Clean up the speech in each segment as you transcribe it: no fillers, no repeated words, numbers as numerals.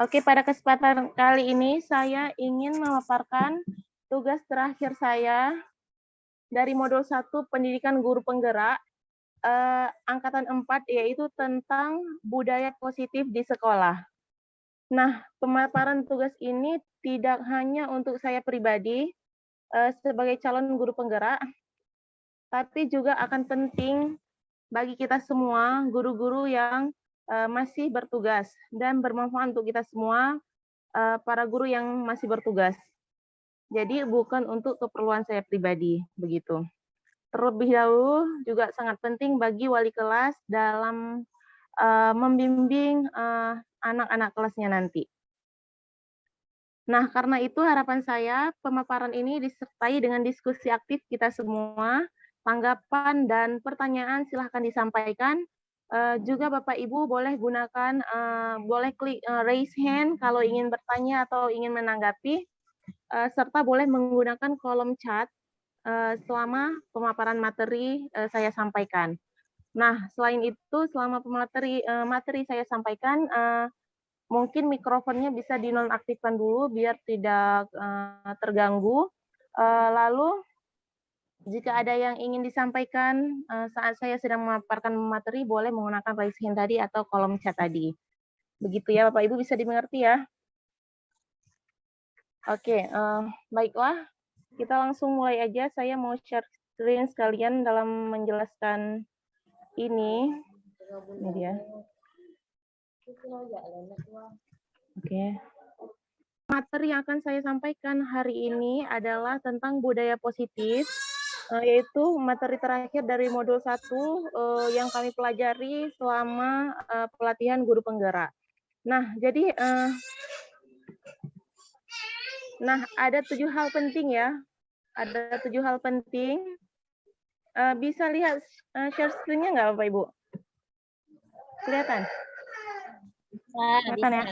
Oke, pada kesempatan kali ini saya ingin memaparkan tugas terakhir saya dari modul 1 Pendidikan Guru Penggerak, angkatan 4, yaitu tentang budaya positif di sekolah. Nah, pemaparan tugas ini tidak hanya untuk saya pribadi, sebagai calon guru penggerak, tapi juga akan penting bagi kita semua, guru-guru yang, masih bertugas dan bermanfaat untuk kita semua, para guru yang masih bertugas. Jadi bukan untuk keperluan saya pribadi, begitu. Terlebih dahulu juga sangat penting bagi wali kelas dalam, membimbing, anak-anak kelasnya nanti. Nah, karena itu harapan saya pemaparan ini disertai dengan diskusi aktif kita semua, tanggapan dan pertanyaan silahkan disampaikan. Juga Bapak Ibu boleh gunakan, boleh klik, raise hand kalau ingin bertanya atau ingin menanggapi, serta boleh menggunakan kolom chat, selama pemaparan materi, saya sampaikan. Nah, selain itu selama materi saya sampaikan, mungkin mikrofonnya bisa dinonaktifkan dulu biar tidak, terganggu. Lalu jika ada yang ingin disampaikan, saat saya sedang memaparkan materi boleh menggunakan raise hand tadi atau kolom chat tadi. Begitu ya Bapak Ibu, bisa dimengerti ya? Oke, baiklah, kita langsung mulai aja. Saya mau share screen sekalian dalam menjelaskan ini. Ini dia. Oke. Materi yang akan saya sampaikan hari ini adalah tentang budaya positif, yaitu materi terakhir dari modul 1, yang kami pelajari selama, pelatihan guru penggerak. Nah, jadi, ada 7 hal penting ya, ada 7 hal penting. Bisa lihat, share screen-nya nggak Bapak Ibu? Kelihatan? Kelihatan ya?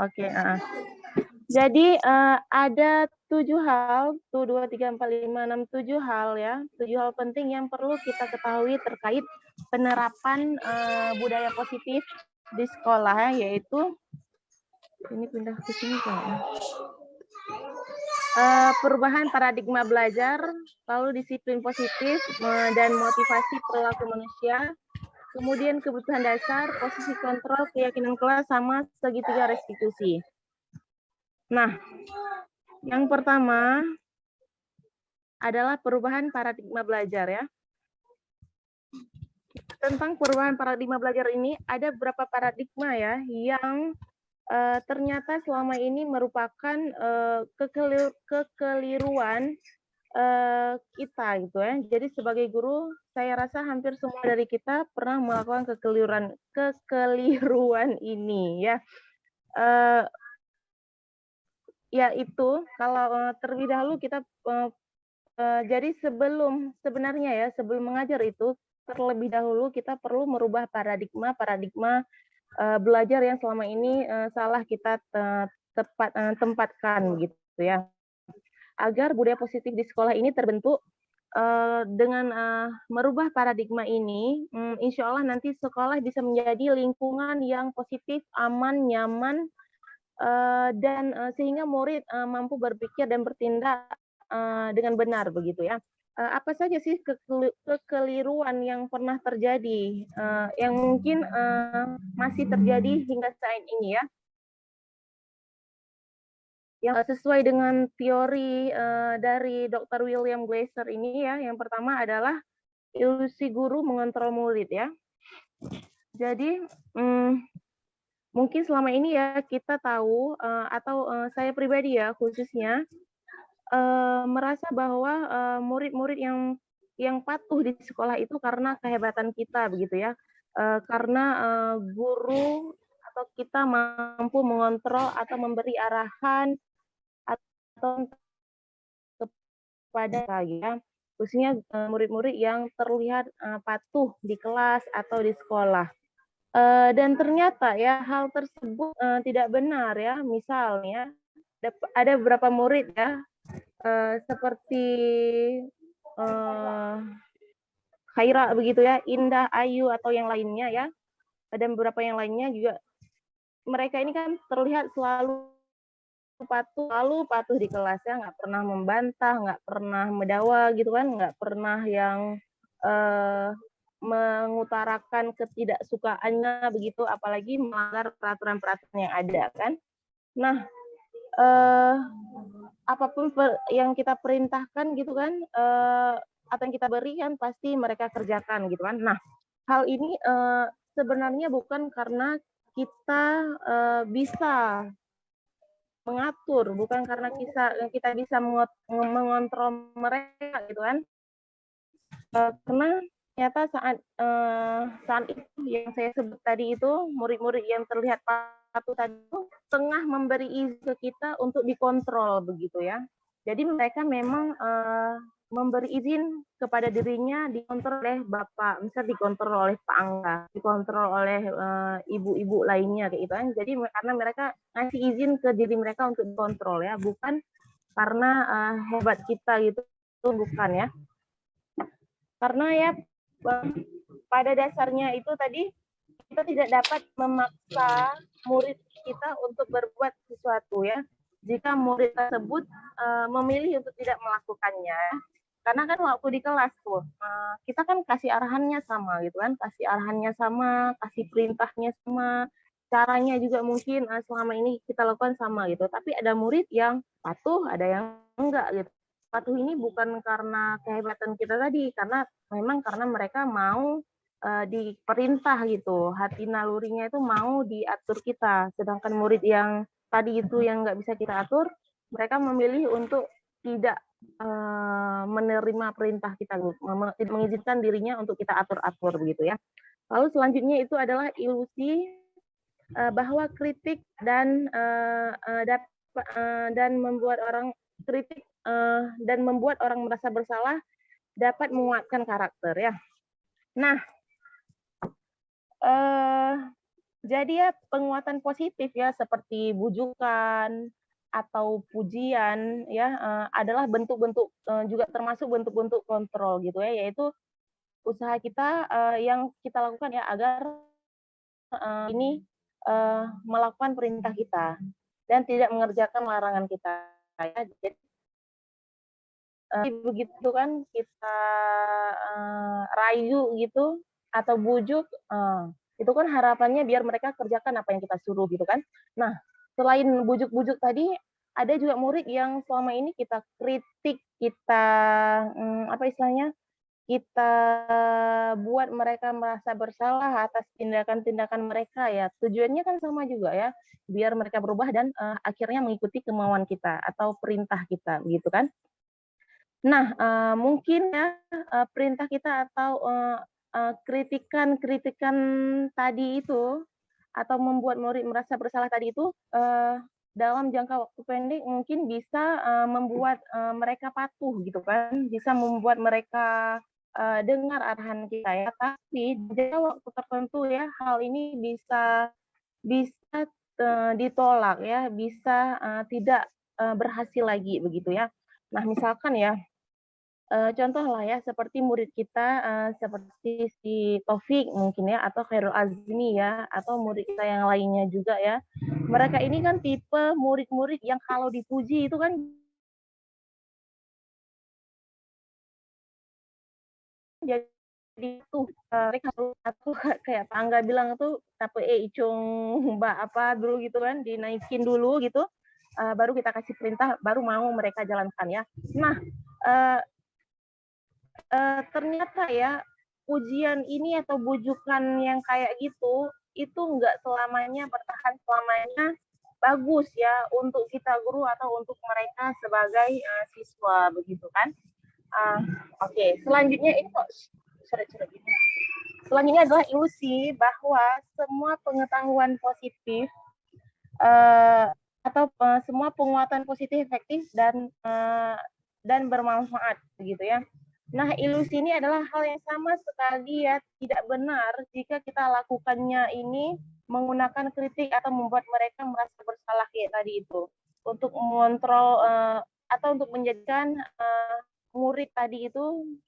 Oke, Jadi, ada 7 hal, 2, 3, 4, 5, 6, 7 hal ya, 7 hal penting yang perlu kita ketahui terkait penerapan, budaya positif di sekolah, yaitu ini pindah ke sini kayaknya. Perubahan paradigma belajar, lalu disiplin positif, dan motivasi perilaku manusia, kemudian kebutuhan dasar, posisi kontrol, keyakinan kelas, sama segitiga restitusi. Nah, yang pertama adalah perubahan paradigma belajar ya. Tentang perubahan paradigma belajar ini, ada beberapa paradigma ya yang ternyata selama ini merupakan kekeliruan kita gitu ya. Jadi sebagai guru, saya rasa hampir semua dari kita pernah melakukan kekeliruan ini ya. Yaitu kalau terlebih dahulu kita jadi sebenarnya ya sebelum mengajar itu terlebih dahulu kita perlu merubah paradigma belajar yang selama ini salah kita tempatkan gitu ya. Agar budaya positif di sekolah ini terbentuk, dengan merubah paradigma ini, insya Allah nanti sekolah bisa menjadi lingkungan yang positif, aman, nyaman, dan sehingga murid mampu berpikir dan bertindak dengan benar begitu ya. Apa saja sih kekeliruan yang pernah terjadi, yang mungkin masih terjadi hingga saat ini ya? Yang sesuai dengan teori dari Dr. William Glasser ini ya, yang pertama adalah ilusi guru mengontrol murid ya. Jadi mungkin selama ini ya kita tahu atau saya pribadi ya khususnya merasa bahwa murid-murid yang patuh di sekolah itu karena kehebatan kita begitu ya, karena guru atau kita mampu mengontrol atau memberi arahan atau kepada ya, khususnya murid-murid yang terlihat patuh di kelas atau di sekolah. Dan ternyata ya hal tersebut tidak benar ya. Misalnya ada beberapa murid ya seperti Khaira begitu ya, Indah, Ayu atau yang lainnya ya. Ada beberapa yang lainnya juga mereka ini kan terlihat selalu patuh di kelas ya, nggak pernah membantah, nggak pernah mendawa gitu kan, nggak pernah yang mengutarakan ketidaksukaannya begitu, apalagi melanggar peraturan-peraturan yang ada kan. Nah, apapun yang kita perintahkan gitu kan, atau yang kita berikan pasti mereka kerjakan gitu kan. Nah, hal ini sebenarnya bukan karena kita bisa mengatur, bukan karena kita bisa mengontrol mereka gitu kan. Karena ternyata saat itu yang saya sebut tadi itu, murid-murid yang terlihat patuh tadi itu tengah memberi izin ke kita untuk dikontrol begitu ya. Jadi mereka memang memberi izin kepada dirinya dikontrol oleh Bapak, misal dikontrol oleh Pak Angga, dikontrol oleh ibu-ibu lainnya kayak gitu kan. Jadi karena mereka ngasih izin ke diri mereka untuk dikontrol ya, bukan karena hebat kita gitu, bukan ya. Karena ya pada dasarnya itu tadi kita tidak dapat memaksa murid kita untuk berbuat sesuatu ya. Jika murid tersebut memilih untuk tidak melakukannya, karena kan waktu di kelas tuh kita kan kasih arahannya sama gitu kan, kasih arahannya sama, kasih perintahnya sama, caranya juga mungkin selama ini kita lakukan sama gitu. Tapi ada murid yang patuh, ada yang enggak gitu. Patuh ini bukan karena kehebatan kita tadi, karena memang karena mereka mau diperintah gitu, hati nalurinya itu mau diatur kita. Sedangkan murid yang tadi itu yang nggak bisa kita atur, mereka memilih untuk tidak menerima perintah kita, tidak mengizinkan dirinya untuk kita atur-atur begitu ya. Lalu selanjutnya itu adalah ilusi bahwa kritik dan membuat orang kritik dan membuat orang merasa bersalah dapat menguatkan karakter ya. Nah, jadi ya penguatan positif ya seperti bujukan atau pujian ya adalah bentuk-bentuk juga termasuk bentuk-bentuk kontrol gitu ya, yaitu usaha kita yang kita lakukan ya agar ini melakukan perintah kita dan tidak mengerjakan larangan kita ya. Jadi begitu kan kita rayu gitu atau bujuk, itu kan harapannya biar mereka kerjakan apa yang kita suruh gitu kan. Nah, selain bujuk-bujuk tadi, ada juga murid yang selama ini kita kritik, kita apa istilahnya, kita buat mereka merasa bersalah atas tindakan-tindakan mereka ya. Tujuannya kan sama juga ya, biar mereka berubah dan akhirnya mengikuti kemauan kita atau perintah kita, gitu kan. Nah, mungkin ya, perintah kita atau, kritikan-kritikan tadi itu, atau membuat murid merasa bersalah tadi itu, dalam jangka waktu pendek mungkin bisa, membuat, mereka patuh gitu kan, bisa membuat mereka, dengar arahan kita ya. Tapi di jangka waktu tertentu ya, hal ini bisa bisa, ditolak ya, bisa, tidak, berhasil lagi begitu ya. Nah, misalkan ya, contoh lah ya seperti murid kita, seperti si Taufik mungkin ya, atau Khairul Azmi ya, atau murid kita yang lainnya juga ya. Mereka ini kan tipe murid-murid yang kalau dipuji itu kan jadi tuh, mereka tuh kayak Angga bilang tuh, "Tape icung mbak apa dulu," gitu kan, dinaikin dulu gitu, baru kita kasih perintah, baru mau mereka jalankan ya. Nah, eee ternyata ya, pujian ini atau bujukan yang kayak gitu, itu nggak selamanya bertahan selamanya bagus ya untuk kita guru atau untuk mereka sebagai siswa begitu kan. Oke, selanjutnya ini kok seret-seret gitu. Selanjutnya adalah ilusi bahwa semua pengetahuan positif atau semua penguatan positif efektif dan bermanfaat begitu ya. Nah, ilusi ini adalah hal yang sama sekali ya tidak benar jika kita lakukannya ini menggunakan kritik atau membuat mereka merasa bersalah kayak tadi itu. Untuk mengontrol atau untuk menjadikan murid tadi itu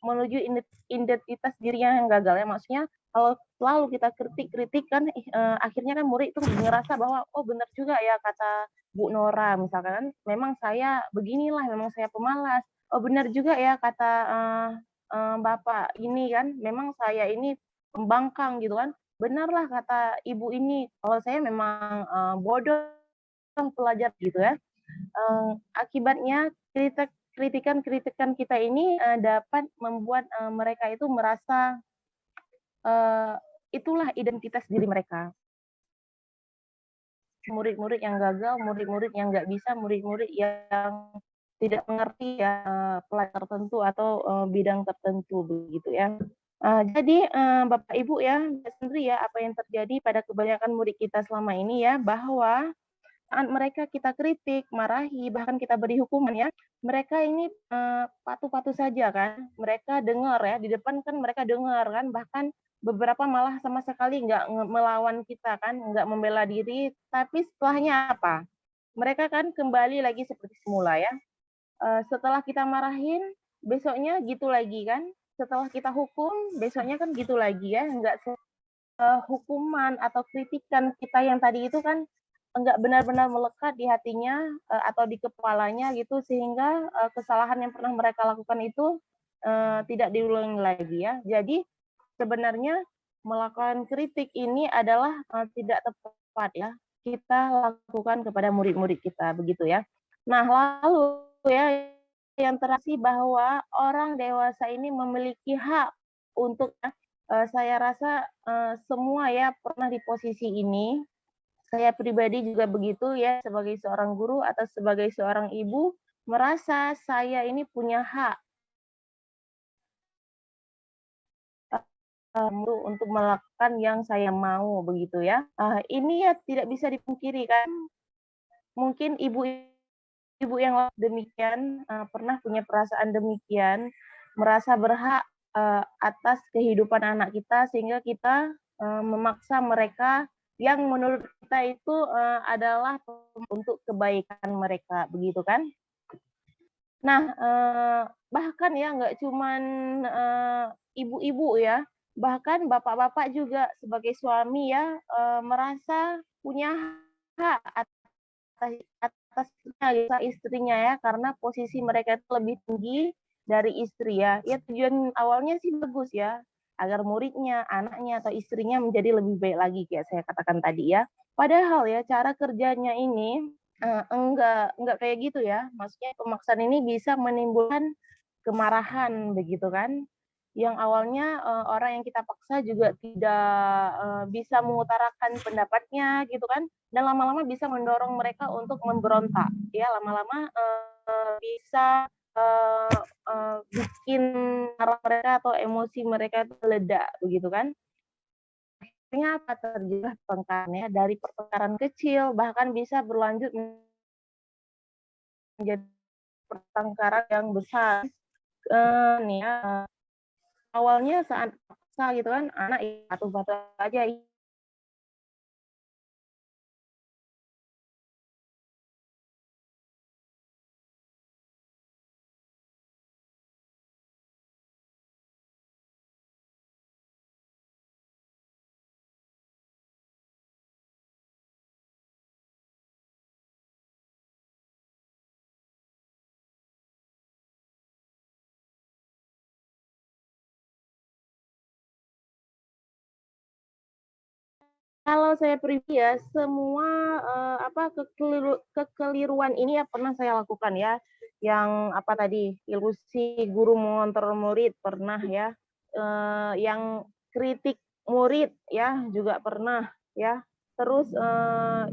menuju identitas dirinya yang gagal ya. Maksudnya kalau selalu kita kritik-kritik kan akhirnya kan murid itu ngerasa bahwa oh benar juga ya kata Bu Nora misalkan, memang saya beginilah, memang saya pemalas. Oh benar juga ya kata Bapak ini kan, memang saya ini pembangkang gitu kan. Benarlah kata ibu ini, kalau saya memang bodoh pelajar gitu ya. Akibatnya kritikan-kritikan kita ini dapat membuat mereka itu merasa itulah identitas diri mereka. Murid-murid yang gagal, murid-murid yang nggak bisa, murid-murid yang tidak mengerti ya pelajaran tertentu atau bidang tertentu begitu ya. Jadi Bapak Ibu ya, sendiri ya apa yang terjadi pada kebanyakan murid kita selama ini ya, bahwa saat mereka kita kritik, marahi, bahkan kita beri hukuman ya, mereka ini patuh-patuh saja kan. Mereka dengar ya, di depan kan mereka dengar kan, bahkan beberapa malah sama sekali nggak melawan kita kan, nggak membela diri, tapi setelahnya apa? Mereka kan kembali lagi seperti semula ya. Setelah kita marahin, besoknya gitu lagi kan. Setelah kita hukum, besoknya kan gitu lagi ya. Nggak hukuman atau kritikan kita yang tadi itu kan enggak benar-benar melekat di hatinya atau di kepalanya gitu sehingga kesalahan yang pernah mereka lakukan itu tidak diulangi lagi ya. Jadi sebenarnya melakukan kritik ini adalah tidak tepat ya. Kita lakukan kepada murid-murid kita begitu ya. Nah, lalu ya yang terakhir bahwa orang dewasa ini memiliki hak untuk saya rasa semua ya pernah di posisi ini. Saya pribadi juga begitu ya sebagai seorang guru atau sebagai seorang ibu merasa saya ini punya hak untuk melakukan yang saya mau begitu ya. Ini ya tidak bisa dipungkiri kan. Mungkin ibu yang demikian pernah punya perasaan demikian, merasa berhak atas kehidupan anak kita sehingga kita memaksa mereka yang menurut kita itu adalah untuk kebaikan mereka, begitu kan? Nah, bahkan ya nggak cuman ibu-ibu ya, bahkan bapak-bapak juga sebagai suami ya merasa punya hak atas istrinya ya, karena posisi mereka itu lebih tinggi dari istri ya. Ya tujuan awalnya sih bagus ya, agar muridnya, anaknya, atau istrinya menjadi lebih baik lagi kayak saya katakan tadi ya. Padahal ya cara kerjanya ini enggak kayak gitu ya. Maksudnya pemaksaan ini bisa menimbulkan kemarahan begitu kan. Yang awalnya orang yang kita paksa juga tidak bisa mengutarakan pendapatnya gitu kan, dan lama-lama bisa mendorong mereka untuk memberontak. Ya lama-lama bisa bikin marah mereka atau emosi mereka itu meledak begitu kan. Akhirnya apa terjadi pertengkaran ya dari pertengkaran kecil bahkan bisa berlanjut menjadi pertengkaran yang besar. Nih ya, awalnya saat paksa gitu kan anak patuh-patuh aja. Kalau saya pribadi ya semua kekeliruan ini ya pernah saya lakukan ya. Yang apa tadi ilusi guru mengontrol murid pernah ya. Yang kritik murid ya juga pernah ya. Terus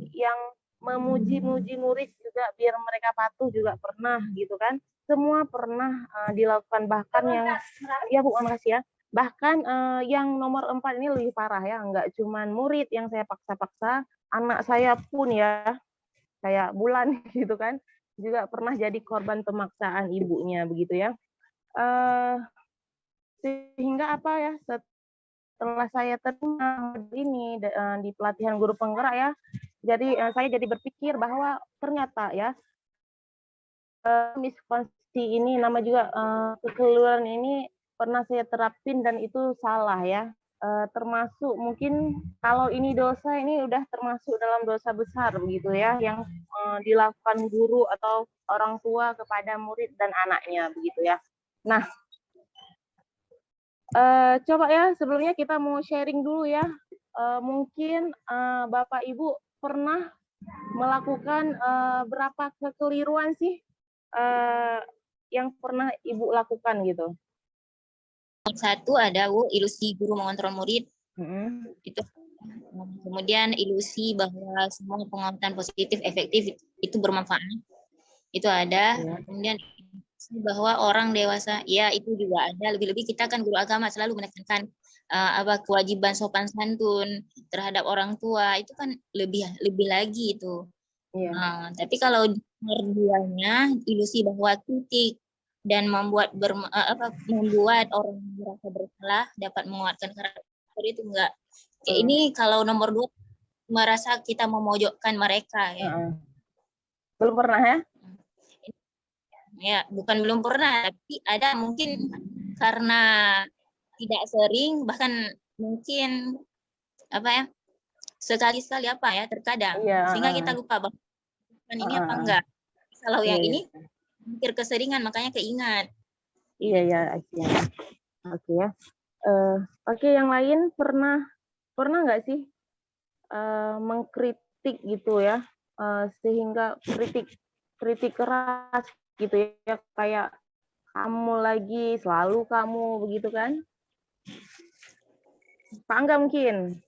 yang memuji-muji murid juga biar mereka patuh juga pernah gitu kan. Semua pernah dilakukan bahkan yang ya Bu makasih ya. Bahkan yang nomor 4 ini lebih parah ya, nggak cuman murid yang saya paksa-paksa, anak saya pun ya, kayak Bulan gitu kan, juga pernah jadi korban pemaksaan ibunya begitu ya. Eh, Sehingga apa ya, setelah saya terima ini di pelatihan guru penggerak ya, jadi saya jadi berpikir bahwa ternyata ya miskonsepsi ini nama juga kekeliruan ini pernah saya terapin dan itu salah ya. termasuk mungkin kalau ini dosa ini udah termasuk dalam dosa besar begitu ya yang dilakukan guru atau orang tua kepada murid dan anaknya begitu ya. Nah, coba ya sebelumnya kita mau sharing dulu ya. Mungkin Bapak Ibu pernah melakukan berapa kekeliruan sih yang pernah Ibu lakukan gitu? Satu ada ilusi guru mengontrol murid. Itu kemudian ilusi bahwa semua penguatan positif efektif itu bermanfaat. Itu ada. Kemudian bahwa orang dewasa ya itu juga ada. Lebih-lebih kita kan guru agama selalu menekankan kewajiban sopan santun terhadap orang tua itu kan lebih lagi itu. Tapi kalau nomor duanya ilusi bahwa kritik dan membuat orang merasa bersalah dapat menguatkan karakter itu enggak. Kayak ini kalau nomor 2 merasa kita memojokkan mereka ya. Belum pernah ya? Ya, bukan belum pernah, tapi ada mungkin karena tidak sering bahkan mungkin sekali-sekali terkadang sehingga kita lupa bahwa ini apa enggak. Kalau yang ini hampir keseringan makanya keingat. Iya. Oke ya. Oke, yang lain pernah nggak sih mengkritik gitu ya, sehingga kritik keras gitu ya, kayak kamu lagi, selalu kamu begitu kan? Pak Angga mungkin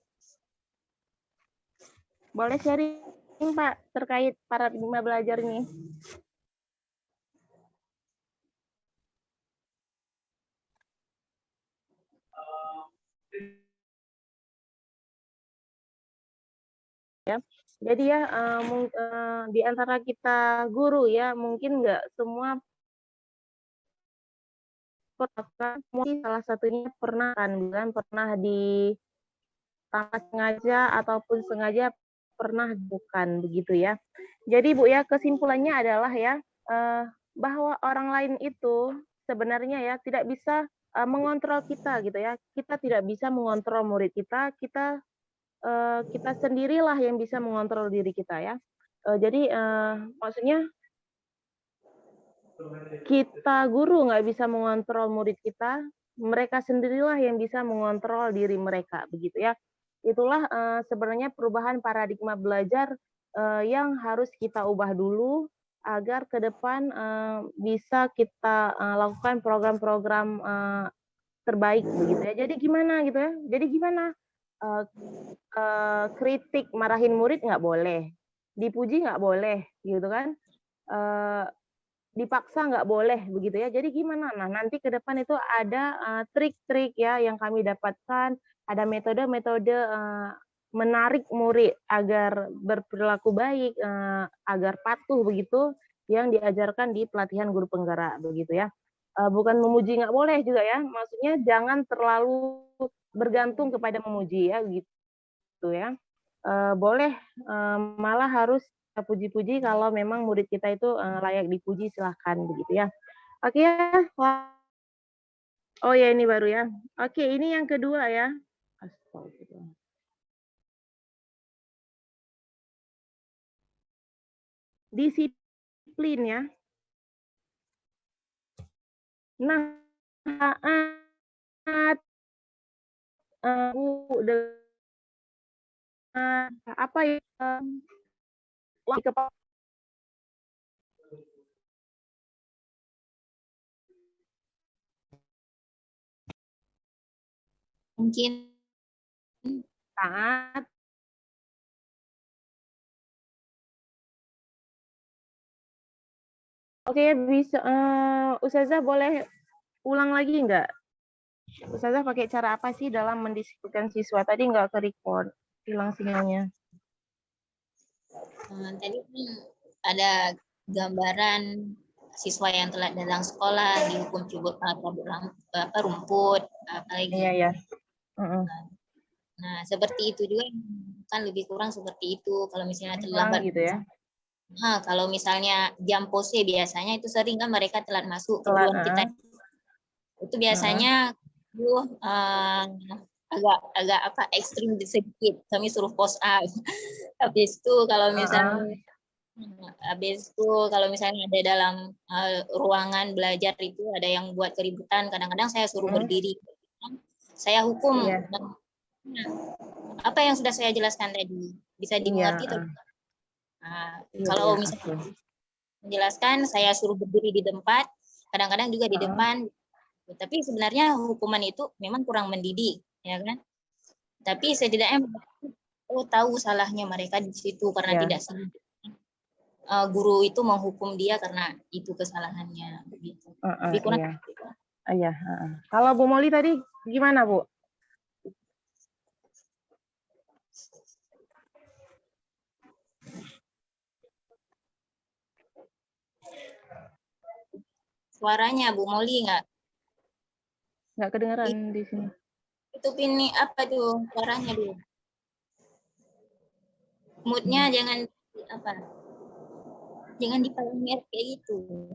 boleh sharing Pak terkait paradigma belajar ini. Ya, jadi ya di antara kita guru ya mungkin nggak semua mungkin salah satunya pernah di tanpa sengaja ataupun sengaja pernah bukan begitu ya. Jadi Bu ya kesimpulannya adalah ya bahwa orang lain itu sebenarnya ya tidak bisa mengontrol kita gitu ya. Kita tidak bisa mengontrol murid kita, kita sendirilah yang bisa mengontrol diri kita ya. Jadi maksudnya kita guru nggak bisa mengontrol murid kita, mereka sendirilah yang bisa mengontrol diri mereka begitu ya. Itulah sebenarnya perubahan paradigma belajar yang harus kita ubah dulu agar ke depan bisa kita lakukan program-program terbaik begitu ya. Jadi gimana gitu ya? Jadi gimana? Kritik marahin murid nggak boleh, dipuji nggak boleh gitu kan? Dipaksa nggak boleh begitu ya. Jadi gimana? Nah nanti ke depan itu ada trik-trik ya yang kami dapatkan, ada metode-metode menarik murid agar berperilaku baik, agar patuh begitu yang diajarkan di pelatihan guru penggerak begitu ya. Bukan memuji nggak boleh juga ya, maksudnya jangan terlalu bergantung kepada memuji ya gitu ya. Boleh malah harus puji-puji kalau memang murid kita itu layak dipuji silahkan begitu ya. Oke ya. Oh ya ini baru ya. Oke ini yang kedua ya. Astagfirullah. Disiplin ya. Nah saat apa ya Mungkin saat oke bisa Ustazah boleh ulang lagi nggak? Ustazah pakai cara apa sih dalam mendisiplinkan siswa? Tadi nggak ke record, hilang sinyalnya. Tadi ada gambaran siswa yang telat datang sekolah dihukum cabut rumput apalagi. Iya. Nah seperti itu juga kan lebih kurang seperti itu kalau misalnya terlambat gitu ya. Kalau misalnya jam pose biasanya itu sering kan mereka telat masuk kebutuhan kita itu biasanya agak apa ekstrim sedikit. Kami suruh post up. Habis itu kalau misalnya ada dalam ruangan belajar itu ada yang buat keributan, kadang-kadang saya suruh berdiri. Saya hukum. Nah, apa yang sudah saya jelaskan tadi bisa dimengerti tuh. Kalau misalnya menjelaskan, saya suruh berdiri di tempat, kadang-kadang juga di depan. Tapi sebenarnya hukuman itu memang kurang mendidik, ya kan? Tapi setidaknya tahu salahnya mereka di situ karena tidak guru itu menghukum dia karena itu kesalahannya begitu. Iya. Kalau Bu Moli tadi gimana, Bu? Suaranya Bu Moli nggak kedengaran di sini. Itu ini apa tuh suaranya dulu? Moodnya jangan dipamer kayak gitu.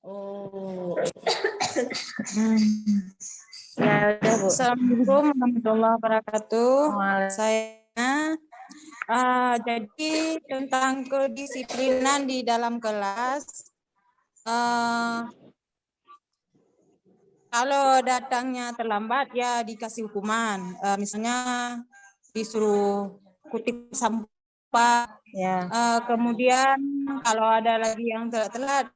Oh. Ya udah, Bu. Assalamualaikum warahmatullahi wabarakatuh. Saya jadi tentang kedisiplinan di dalam kelas. Kalau datangnya terlambat ya dikasih hukuman. Misalnya disuruh kutip sampah. Kemudian kalau ada lagi yang telat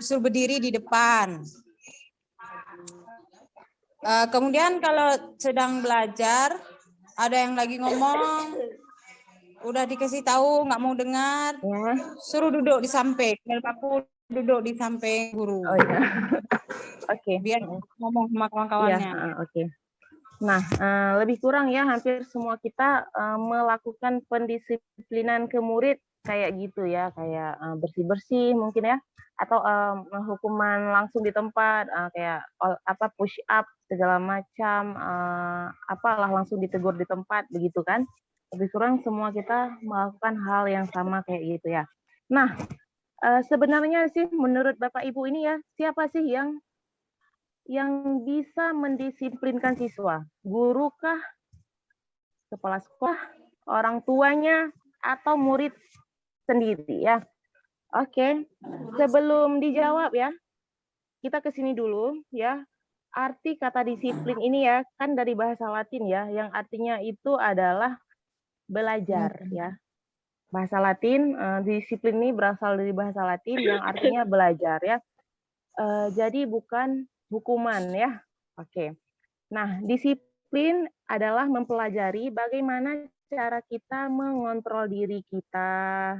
suruh berdiri di depan. Kemudian kalau sedang belajar, ada yang lagi ngomong, udah dikasih tahu nggak mau dengar, suruh duduk di samping, paku duduk di samping guru. Biar ngomong sama kawan-kawannya. Nah, lebih kurang ya hampir semua kita melakukan pendisiplinan ke murid kayak gitu ya, kayak bersih-bersih mungkin ya, atau hukuman langsung di tempat kayak push up segala macam, apalah langsung ditegur di tempat begitu kan. Lebih kurang semua kita melakukan hal yang sama kayak gitu ya. Nah, sebenarnya sih menurut Bapak Ibu ini ya, siapa sih yang bisa mendisiplinkan siswa? Guru kah? Kepala sekolah? Orang tuanya? Atau murid sendiri ya? Oke, sebelum dijawab ya, kita ke sini dulu ya. Arti kata disiplin ini ya, kan dari bahasa Latin ya, yang artinya itu adalah belajar ya. Bahasa Latin, disiplin ini berasal dari bahasa Latin yang artinya belajar ya. Jadi bukan hukuman ya. Oke. Nah, disiplin adalah mempelajari bagaimana cara kita mengontrol diri kita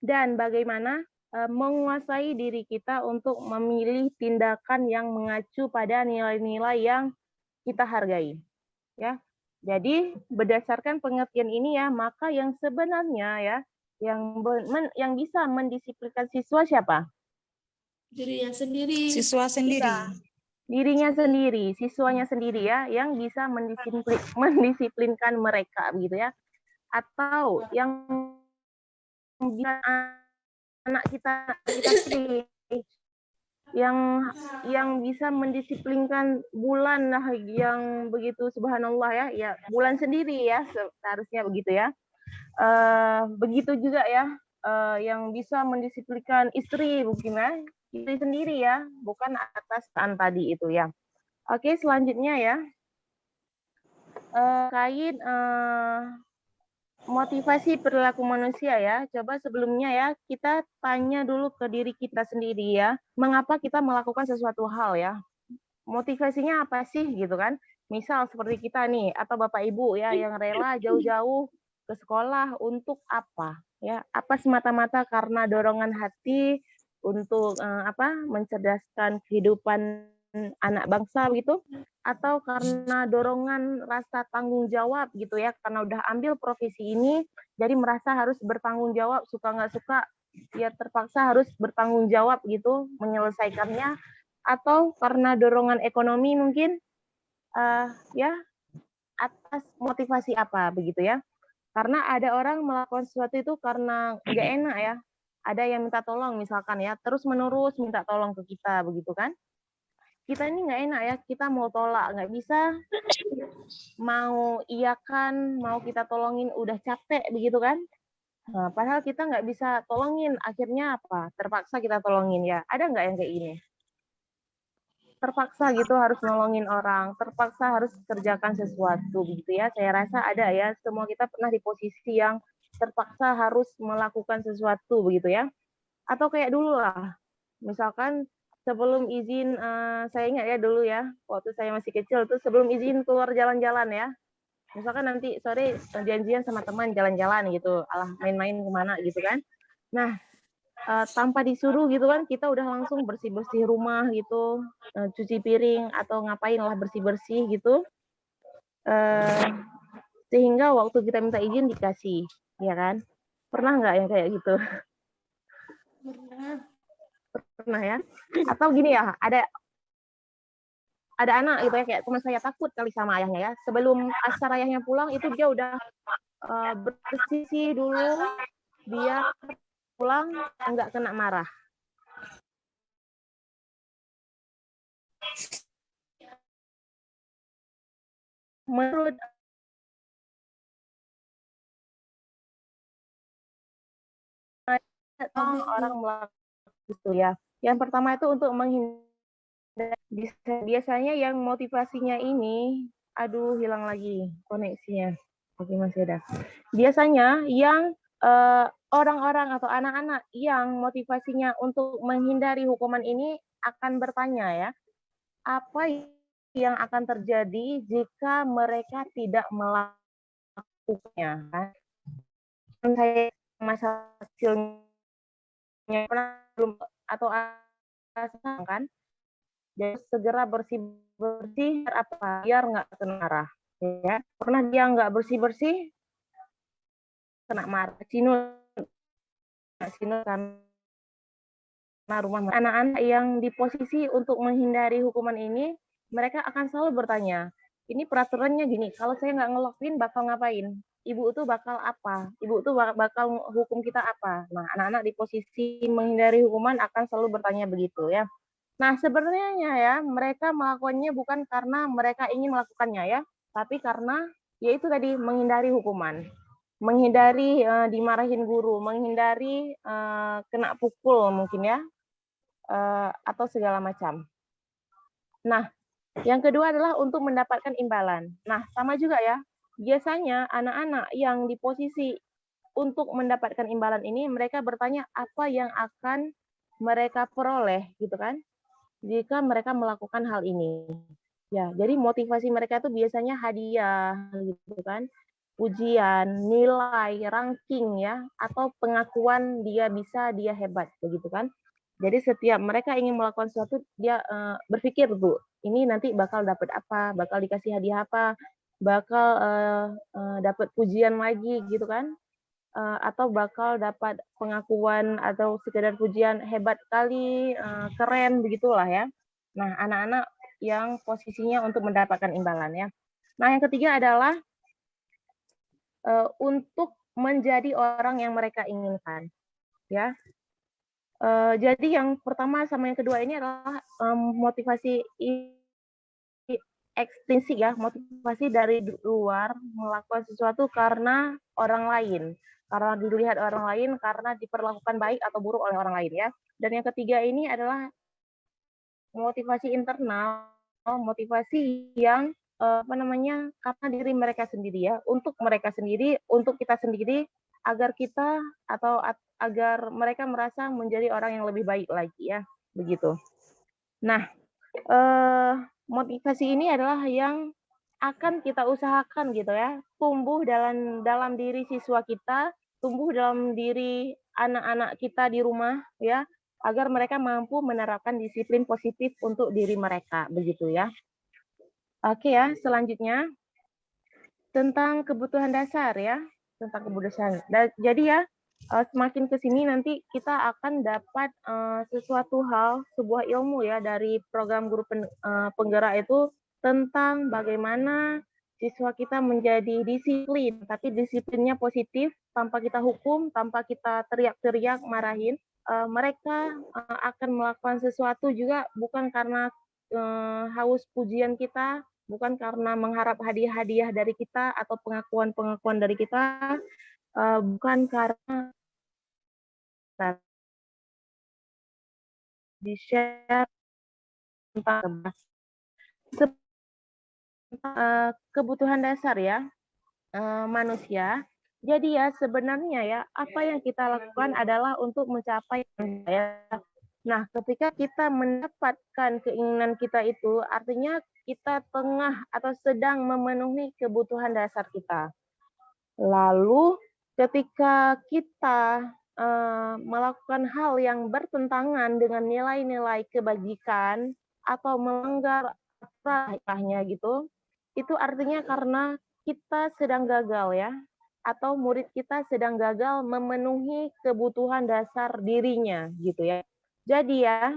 dan bagaimana menguasai diri kita untuk memilih tindakan yang mengacu pada nilai-nilai yang kita hargai. Ya. Jadi berdasarkan pengertian ini ya, maka yang sebenarnya ya yang bisa mendisiplinkan siswa siapa? Dirinya sendiri. Siswa sendiri. Dirinya sendiri, siswanya sendiri ya, yang bisa mendisiplinkan mereka begitu ya. Atau yang bisa anak kita sendiri yang bisa mendisiplinkan bulan lah yang begitu subhanallah ya bulan sendiri ya seharusnya begitu ya. Begitu juga ya yang bisa mendisiplinkan istri mungkin ya, istri sendiri ya, bukan atas tadi itu ya. Oke, selanjutnya ya terkait motivasi perilaku manusia ya. Coba sebelumnya ya kita tanya dulu ke diri kita sendiri ya, mengapa kita melakukan sesuatu hal ya? Motivasinya apa sih gitu kan? Misal seperti kita nih atau Bapak Ibu ya yang rela jauh-jauh ke sekolah untuk apa? Ya, apa semata-mata karena dorongan hati untuk mencerdaskan kehidupan anak bangsa gitu, atau karena dorongan rasa tanggung jawab gitu ya, karena udah ambil profesi ini jadi merasa harus bertanggung jawab, suka nggak suka ya terpaksa harus bertanggung jawab gitu menyelesaikannya, atau karena dorongan ekonomi mungkin ya atas motivasi apa begitu ya. Karena ada orang melakukan sesuatu itu karena nggak enak ya. Ada yang minta tolong misalkan ya, terus menerus minta tolong ke kita begitu kan. kita ini nggak enak ya, kita mau tolak, nggak bisa, mau iyakan, mau kita tolongin, udah capek begitu kan. Nah, padahal kita nggak bisa tolongin, akhirnya apa? Terpaksa kita tolongin ya. Ada nggak yang kayak gini? Terpaksa gitu harus nolongin orang, terpaksa harus kerjakan sesuatu begitu ya. Saya rasa ada ya, semua kita pernah di posisi yang terpaksa harus melakukan sesuatu begitu ya. Atau kayak dulu lah, misalkan sebelum izin, saya ingat ya dulu ya, waktu saya masih kecil tuh sebelum izin keluar jalan-jalan ya. Misalkan nanti sore janjian sama teman jalan-jalan gitu, alah main-main kemana gitu kan. Nah, tanpa disuruh gitu kan, kita udah langsung bersih-bersih rumah gitu, cuci piring atau ngapain lah bersih-bersih gitu, sehingga waktu kita minta izin dikasih, ya kan? Pernah nggak yang kayak gitu? Pernah ya? Atau gini ya, ada anak gitu ya, kayak teman saya takut kali sama ayahnya ya. Sebelum asar ayahnya pulang itu dia udah bersih dulu, biar pulang nggak kena marah. Menurut orang melakukan itu ya. Yang pertama itu untuk menghindari, biasanya yang motivasinya ini, aduh hilang lagi koneksinya. Oke masih ada. Biasanya yang orang-orang atau anak-anak yang motivasinya untuk menghindari hukuman ini akan bertanya ya, apa yang akan terjadi jika mereka tidak melakukannya? Saya masa kecilnya pernah belum atau kan, jadi segera bersih-bersih apa biar nggak kena marah ya. Pernah dia nggak bersih-bersih kena marah, sinul karena rumah. Anak-anak yang di posisi untuk menghindari hukuman ini, mereka akan selalu bertanya, ini peraturannya gini, kalau saya nggak ngelakuin bakal ngapain? Ibu itu bakal apa? Ibu itu bakal hukum kita apa? Nah, anak-anak di posisi menghindari hukuman akan selalu bertanya begitu ya. Nah, sebenarnya ya mereka melakukannya bukan karena mereka ingin melakukannya ya, tapi karena yaitu tadi menghindari hukuman, menghindari dimarahin guru, menghindari kena pukul mungkin ya, atau segala macam. Nah, yang kedua adalah untuk mendapatkan imbalan. Nah, sama juga ya. Biasanya anak-anak yang di posisi untuk mendapatkan imbalan ini, mereka bertanya apa yang akan mereka peroleh, gitu kan? Jika mereka melakukan hal ini. Ya, jadi motivasi mereka itu biasanya hadiah, gitu kan? Ujian, nilai, ranking ya, atau pengakuan dia bisa, dia hebat, begitu kan? Jadi setiap mereka ingin melakukan sesuatu, dia berpikir Bu, ini nanti bakal dapat apa, bakal dikasih hadiah apa, bakal dapat pujian lagi gitu kan, atau bakal dapat pengakuan atau sekedar pujian hebat kali, keren begitulah ya. Nah, anak-anak yang posisinya untuk mendapatkan imbalan ya. Nah, yang ketiga adalah untuk menjadi orang yang mereka inginkan ya. Jadi yang pertama sama yang kedua ini adalah motivasi ekstrinsik ya, motivasi dari luar melakukan sesuatu karena orang lain, karena dilihat orang lain, karena diperlakukan baik atau buruk oleh orang lain ya. Dan yang ketiga ini adalah motivasi internal, motivasi yang karena diri mereka sendiri ya, untuk mereka sendiri, untuk kita sendiri, agar kita atau agar mereka merasa menjadi orang yang lebih baik lagi ya, begitu. Nah, motivasi ini adalah yang akan kita usahakan gitu ya, tumbuh dalam diri siswa kita, tumbuh dalam diri anak-anak kita di rumah ya, agar mereka mampu menerapkan disiplin positif untuk diri mereka, begitu ya. Oke ya, selanjutnya tentang kebutuhan dasar ya, tentang kebutuhan. Jadi ya, semakin ke sini nanti kita akan dapat sesuatu hal, sebuah ilmu ya dari program guru penggerak itu tentang bagaimana siswa kita menjadi disiplin, tapi disiplinnya positif, tanpa kita hukum, tanpa kita teriak-teriak, marahin. Mereka akan melakukan sesuatu juga bukan karena haus pujian kita, bukan karena mengharap hadiah-hadiah dari kita atau pengakuan-pengakuan dari kita, bukan karena di-share tentang kebutuhan dasar ya manusia. Jadi ya sebenarnya ya apa yang kita lakukan adalah untuk mencapai ya. Nah, ketika kita mendapatkan keinginan kita itu, artinya kita tengah atau sedang memenuhi kebutuhan dasar kita. Lalu ketika kita melakukan hal yang bertentangan dengan nilai-nilai kebajikan atau melanggar aturannya gitu, itu artinya karena kita sedang gagal ya, atau murid kita sedang gagal memenuhi kebutuhan dasar dirinya gitu ya. Jadi ya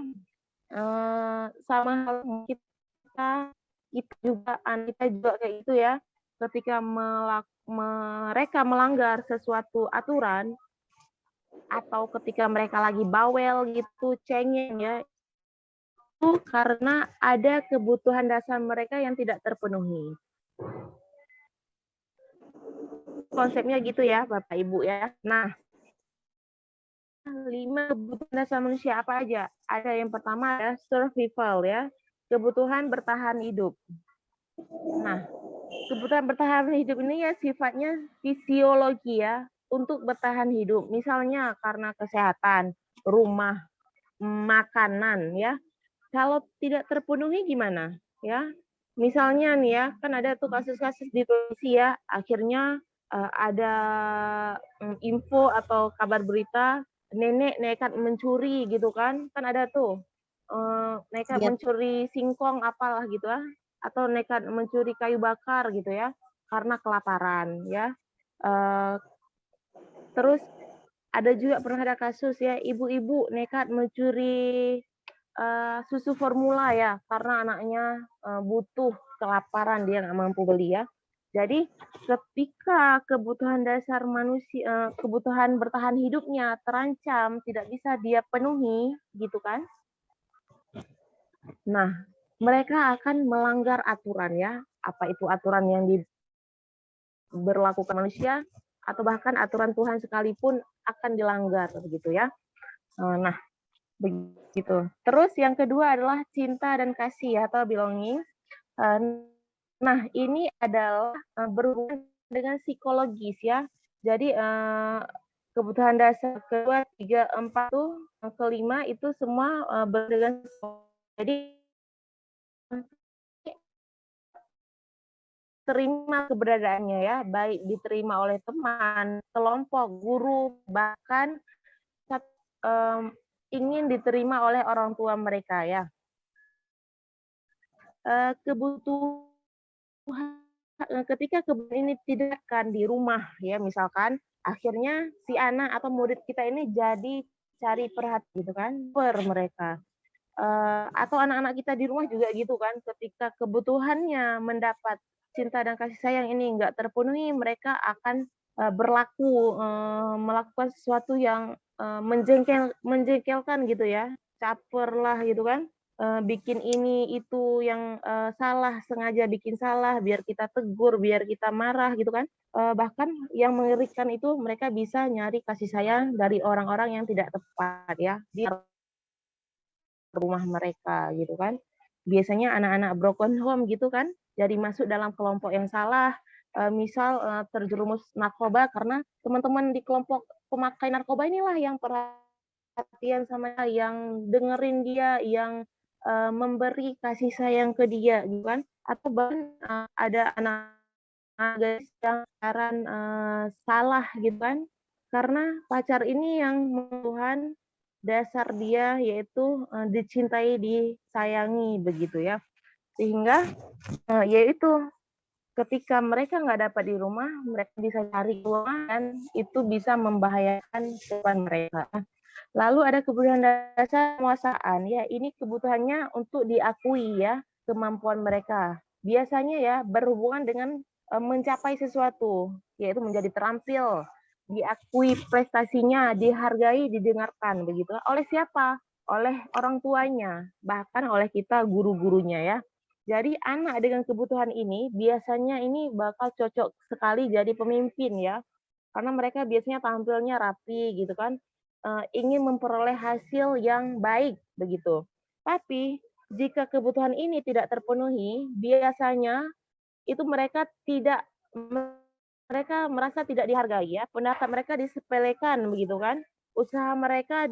sama hal kita juga kayak itu ya, ketika mereka melanggar sesuatu aturan atau ketika mereka lagi bawel gitu, cengeng ya, itu karena ada kebutuhan dasar mereka yang tidak terpenuhi. Konsepnya gitu ya, Bapak Ibu ya. Nah, 5 kebutuhan dasar manusia apa aja? Ada yang pertama ada survival ya, kebutuhan bertahan hidup. Nah, kebutuhan bertahan hidup ini ya sifatnya fisiologi ya, untuk bertahan hidup. Misalnya karena kesehatan, rumah, makanan ya. Kalau tidak terpenuhi gimana? Ya, misalnya nih ya, kan ada tuh kasus-kasus di televisi ya, akhirnya ada info atau kabar berita nenek nekat mencuri gitu kan ada tuh nekat mencuri singkong apalah gitu ya, atau nekat mencuri kayu bakar gitu ya, karena kelaparan ya. Terus ada juga pernah ada kasus ya, ibu-ibu nekat mencuri susu formula ya, karena anaknya butuh, kelaparan, dia nggak mampu beli ya. Jadi ketika kebutuhan dasar manusia, kebutuhan bertahan hidupnya terancam, tidak bisa dia penuhi, gitu kan? Nah, mereka akan melanggar aturan ya, apa itu aturan yang diberlakukan manusia, atau bahkan aturan Tuhan sekalipun akan dilanggar, begitu ya. Nah, begitu. Terus yang kedua adalah cinta dan kasih atau belonging. Nah, ini adalah berhubungan dengan psikologis ya. Jadi kebutuhan dasar kedua, 3, 4 tuh, kelima itu semua berhubungan. Jadi terima keberadaannya ya, baik diterima oleh teman, kelompok, guru, bahkan ingin diterima oleh orang tua mereka ya. Kebutuhan ketika kebutuhan ini tidak kan di rumah ya, misalkan akhirnya si anak atau murid kita ini jadi cari perhatian gitu kan per mereka. Atau anak-anak kita di rumah juga gitu kan, ketika kebutuhannya mendapat cinta dan kasih sayang ini nggak terpenuhi, mereka akan berlaku melakukan sesuatu yang menjengkelkan gitu ya, caper lah gitu kan, bikin ini itu yang salah, sengaja bikin salah biar kita tegur, biar kita marah gitu kan. Bahkan yang mengerikan itu mereka bisa nyari kasih sayang dari orang-orang yang tidak tepat ya di rumah mereka gitu kan. Biasanya anak-anak broken home gitu kan, jadi masuk dalam kelompok yang salah, misal terjerumus narkoba karena teman-teman di kelompok pemakai narkoba inilah yang perhatian sama dia, yang dengerin dia, yang memberi kasih sayang ke dia gitu kan. Atau bahkan ada anak gadis yang pacaran salah gitu kan, karena pacar ini yang Tuhan dasar dia yaitu dicintai, disayangi begitu ya. Sehingga yaitu ketika mereka nggak dapat di rumah, mereka bisa cari keluar dan itu bisa membahayakan kehidupan mereka. Lalu ada kebutuhan dasar penguasaan ya, ini kebutuhannya untuk diakui ya kemampuan mereka. Biasanya ya berhubungan dengan mencapai sesuatu, yaitu menjadi terampil, diakui prestasinya, dihargai, didengarkan begitu. Oleh siapa? oleh orang tuanya, bahkan oleh kita guru-gurunya ya. Jadi anak dengan kebutuhan ini biasanya ini bakal cocok sekali jadi pemimpin ya. Karena mereka biasanya tampilnya rapi gitu kan, ingin memperoleh hasil yang baik begitu. Tapi jika kebutuhan ini tidak terpenuhi, biasanya itu mereka merasa tidak dihargai ya, pendapat mereka disepelekan begitu kan, usaha mereka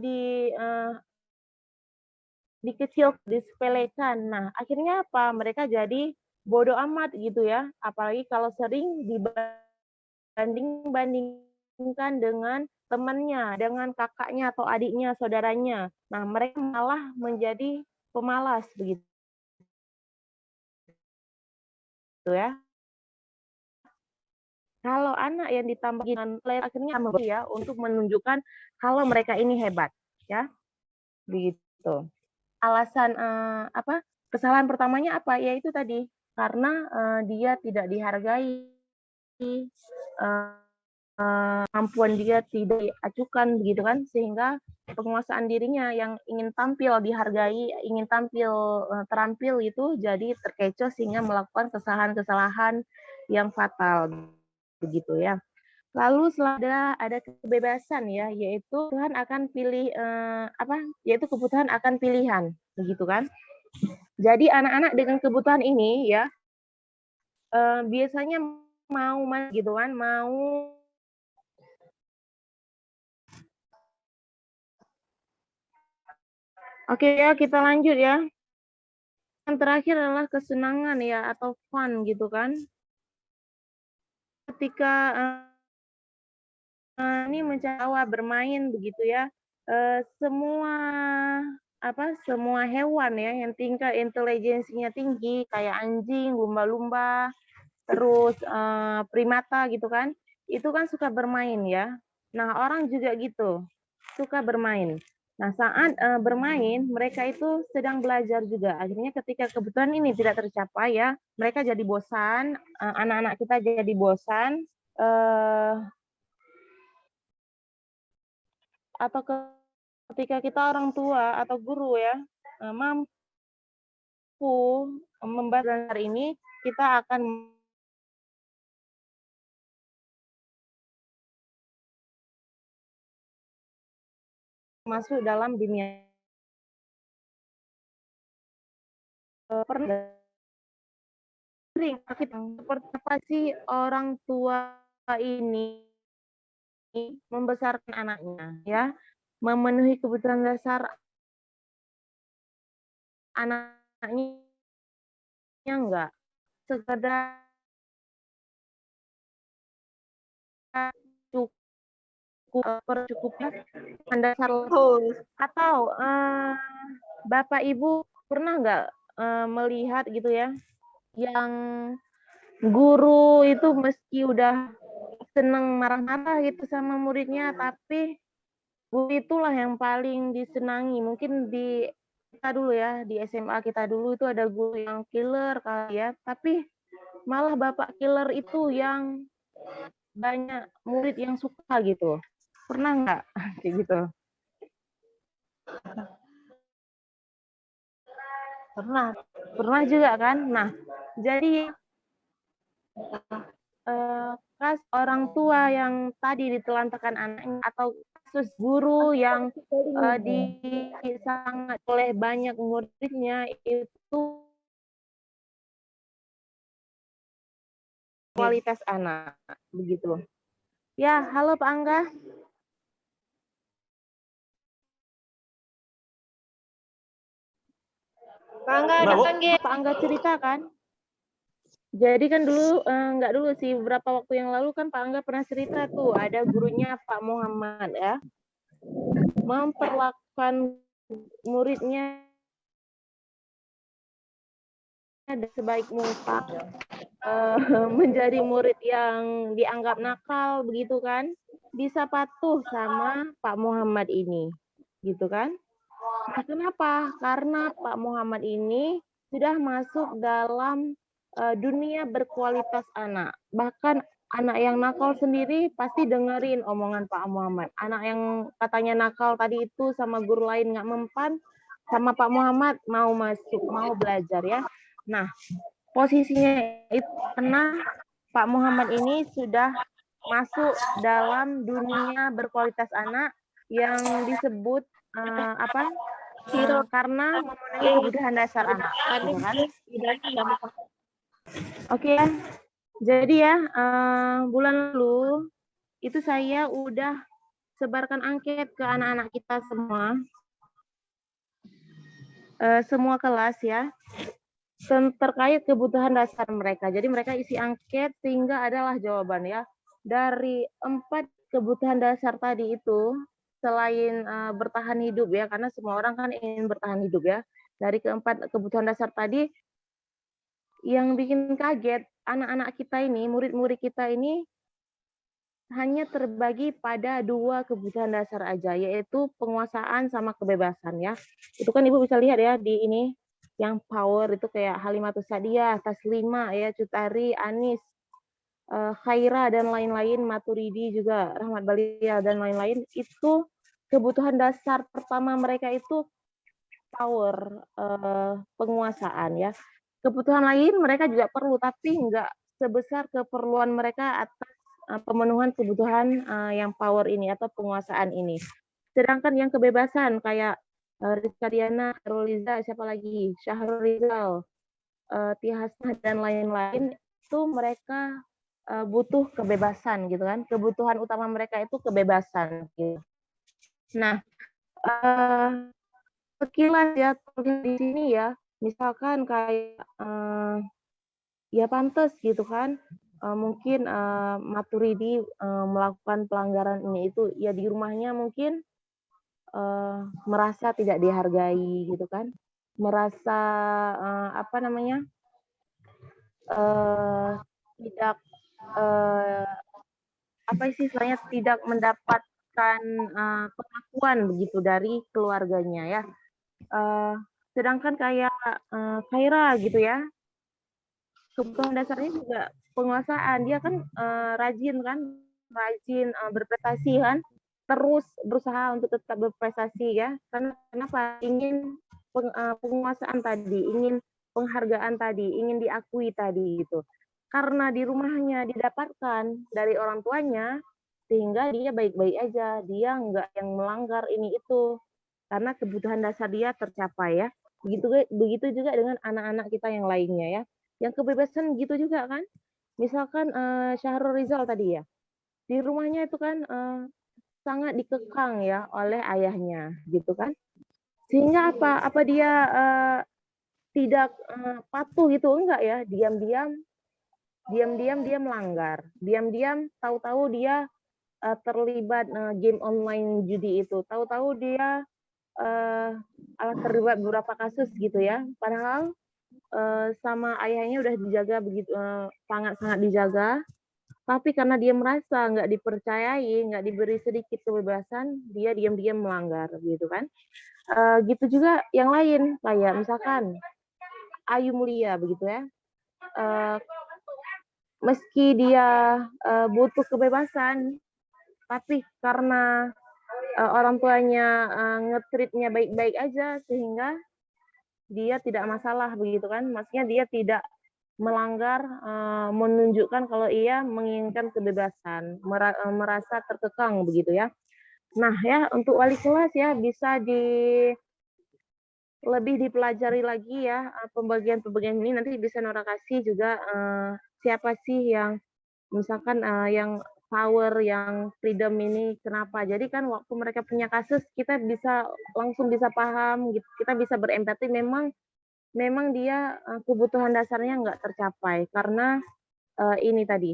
dikecil, disepelekan. Nah, akhirnya apa? Mereka jadi bodoh amat gitu ya. Apalagi kalau sering dibanding-bandingkan dengan temannya, dengan kakaknya atau adiknya, saudaranya. Nah, mereka malah menjadi pemalas begitu ya. Kalau anak yang ditambah dengan akhirnya ya untuk menunjukkan kalau mereka ini hebat ya. Begitu. Alasan kesalahan pertamanya apa? Yaitu tadi karena dia tidak dihargai, kemampuan dia tidak diacukan begitu kan, sehingga penguasaan dirinya yang ingin tampil dihargai, ingin tampil terampil itu jadi terkecoh sehingga melakukan kesalahan-kesalahan yang fatal begitu ya. Lalu setelah ada kebebasan ya, yaitu Tuhan akan pilih yaitu kebutuhan akan pilihan, begitu kan? Jadi anak-anak dengan kebutuhan ini ya biasanya mau gitu kan, mau. Oke ya, kita lanjut ya. Yang terakhir adalah kesenangan ya atau fun gitu kan. Ketika ini mencawa bermain begitu ya, semua hewan ya yang tingkat intelijensinya tinggi kayak anjing, lumba-lumba, terus primata gitu kan, itu kan suka bermain ya. Nah, orang juga gitu, suka bermain. Nah, saat bermain, mereka itu sedang belajar juga. Akhirnya ketika kebutuhan ini tidak tercapai ya, mereka jadi bosan, anak-anak kita jadi bosan, atau ketika kita orang tua atau guru ya, mampu membantu hari ini, kita akan masuk dalam dunia. Pernah seperti apa sih orang tua ini membesarkan anaknya ya, memenuhi kebutuhan dasar anaknya enggak, sekedar percukupnya dasar atau Bapak Ibu pernah nggak melihat gitu ya, yang guru itu meski udah seneng marah-marah gitu sama muridnya, tapi guru itulah yang paling disenangi. Mungkin di kita dulu ya, di SMA kita dulu itu ada guru yang killer kali ya, tapi malah Bapak killer itu yang banyak murid yang suka gitu. Pernah nggak kayak gitu? Pernah juga kan? Nah, jadi kas orang tua yang tadi ditelantarkan anaknya atau kasus guru yang sangat oleh banyak muridnya itu kualitas anak begitu. Ya, halo Pak Angga. Pak Angga ada Pak Angga cerita kan? Jadi kan dulu, nggak dulu sih, beberapa waktu yang lalu kan Pak Angga pernah cerita tuh, ada gurunya Pak Muhammad ya, memperlakukan muridnya sebaik mungkin, menjadi murid yang dianggap nakal begitu kan, bisa patuh sama Pak Muhammad ini, gitu kan? Nah, kenapa? Karena Pak Muhammad ini sudah masuk dalam dunia berkualitas anak. Bahkan anak yang nakal sendiri pasti dengerin omongan Pak Muhammad. Anak yang katanya nakal tadi itu sama guru lain nggak mempan, sama Pak Muhammad mau masuk, mau belajar ya. Nah, posisinya itu karena Pak Muhammad ini sudah masuk dalam dunia berkualitas anak yang disebut karena memenuhi kebutuhan dasar anak, gitu kan? Oke ya. Jadi ya, bulan lalu itu saya udah sebarkan angket ke anak-anak kita semua kelas ya, terkait kebutuhan dasar mereka. Jadi mereka isi angket sehingga adalah jawaban ya. Dari 4 kebutuhan dasar tadi itu, selain bertahan hidup ya, karena semua orang kan ingin bertahan hidup ya. Dari keempat kebutuhan dasar tadi, yang bikin kaget, anak-anak kita ini, murid-murid kita ini hanya terbagi pada 2 kebutuhan dasar aja, yaitu penguasaan sama kebebasan ya. Itu kan Ibu bisa lihat ya di ini, yang power itu kayak Halimatus Sa'diyah, Taslima ya, Cutari, Anis, Khaira dan lain-lain, Maturidi juga, Rahmat Balia dan lain-lain. Itu kebutuhan dasar pertama mereka itu power, penguasaan ya. Kebutuhan lain mereka juga perlu, tapi enggak sebesar keperluan mereka atas pemenuhan kebutuhan yang power ini atau penguasaan ini. Sedangkan yang kebebasan kayak Rizka Diana, Roliza, siapa lagi, Syahrul Rizal, Tihasna dan lain-lain, itu mereka butuh kebebasan gitu kan. Kebutuhan utama mereka itu kebebasan gitu. Nah, sekilas ya di sini ya, misalkan kayak ya pantas gitu kan, mungkin Maturidi melakukan pelanggaran ini itu ya di rumahnya mungkin merasa tidak dihargai gitu kan, merasa tidak istilahnya tidak mendapatkan pengakuan begitu dari keluarganya ya. Sedangkan kayak Khaira gitu ya, kebutuhan dasarnya juga penguasaan. Dia kan rajin berprestasi kan, terus berusaha untuk tetap berprestasi ya. Karena kenapa? Ingin penguasaan tadi, ingin penghargaan tadi, ingin diakui tadi gitu. Karena di rumahnya didapatkan dari orang tuanya, sehingga dia baik-baik aja, dia nggak yang melanggar ini itu. Karena kebutuhan dasar dia tercapai ya. Begitu juga dengan anak-anak kita yang lainnya ya. Yang kebebasan gitu juga kan. Misalkan Syahrul Rizal tadi ya. Di rumahnya itu kan sangat dikekang ya oleh ayahnya gitu kan. Sehingga apa dia tidak patuh gitu, enggak ya. Diam-diam dia melanggar. Diam-diam tahu-tahu dia terlibat game online judi itu. Tahu-tahu dia terlibat beberapa kasus gitu ya. Padahal sama ayahnya udah dijaga begitu, sangat-sangat dijaga. Tapi karena dia merasa nggak dipercayai, nggak diberi sedikit kebebasan, dia diam-diam melanggar gitu kan. Gitu juga yang lain, kayak misalkan Ayu Mulia begitu ya. Meski dia butuh kebebasan, tapi karena orang tuanya nge-treatnya baik-baik aja, sehingga dia tidak masalah begitu kan. Maksudnya dia tidak melanggar, menunjukkan kalau ia menginginkan kebebasan, merasa terkekang begitu ya. Nah ya, untuk wali kelas ya bisa lebih dipelajari lagi ya pembagian-pembagian ini, nanti bisa Nora kasih juga siapa sih yang misalkan yang power, yang freedom ini kenapa. Jadi kan waktu mereka punya kasus kita bisa langsung bisa paham gitu, kita bisa berempati, memang dia kebutuhan dasarnya nggak tercapai karena ini tadi,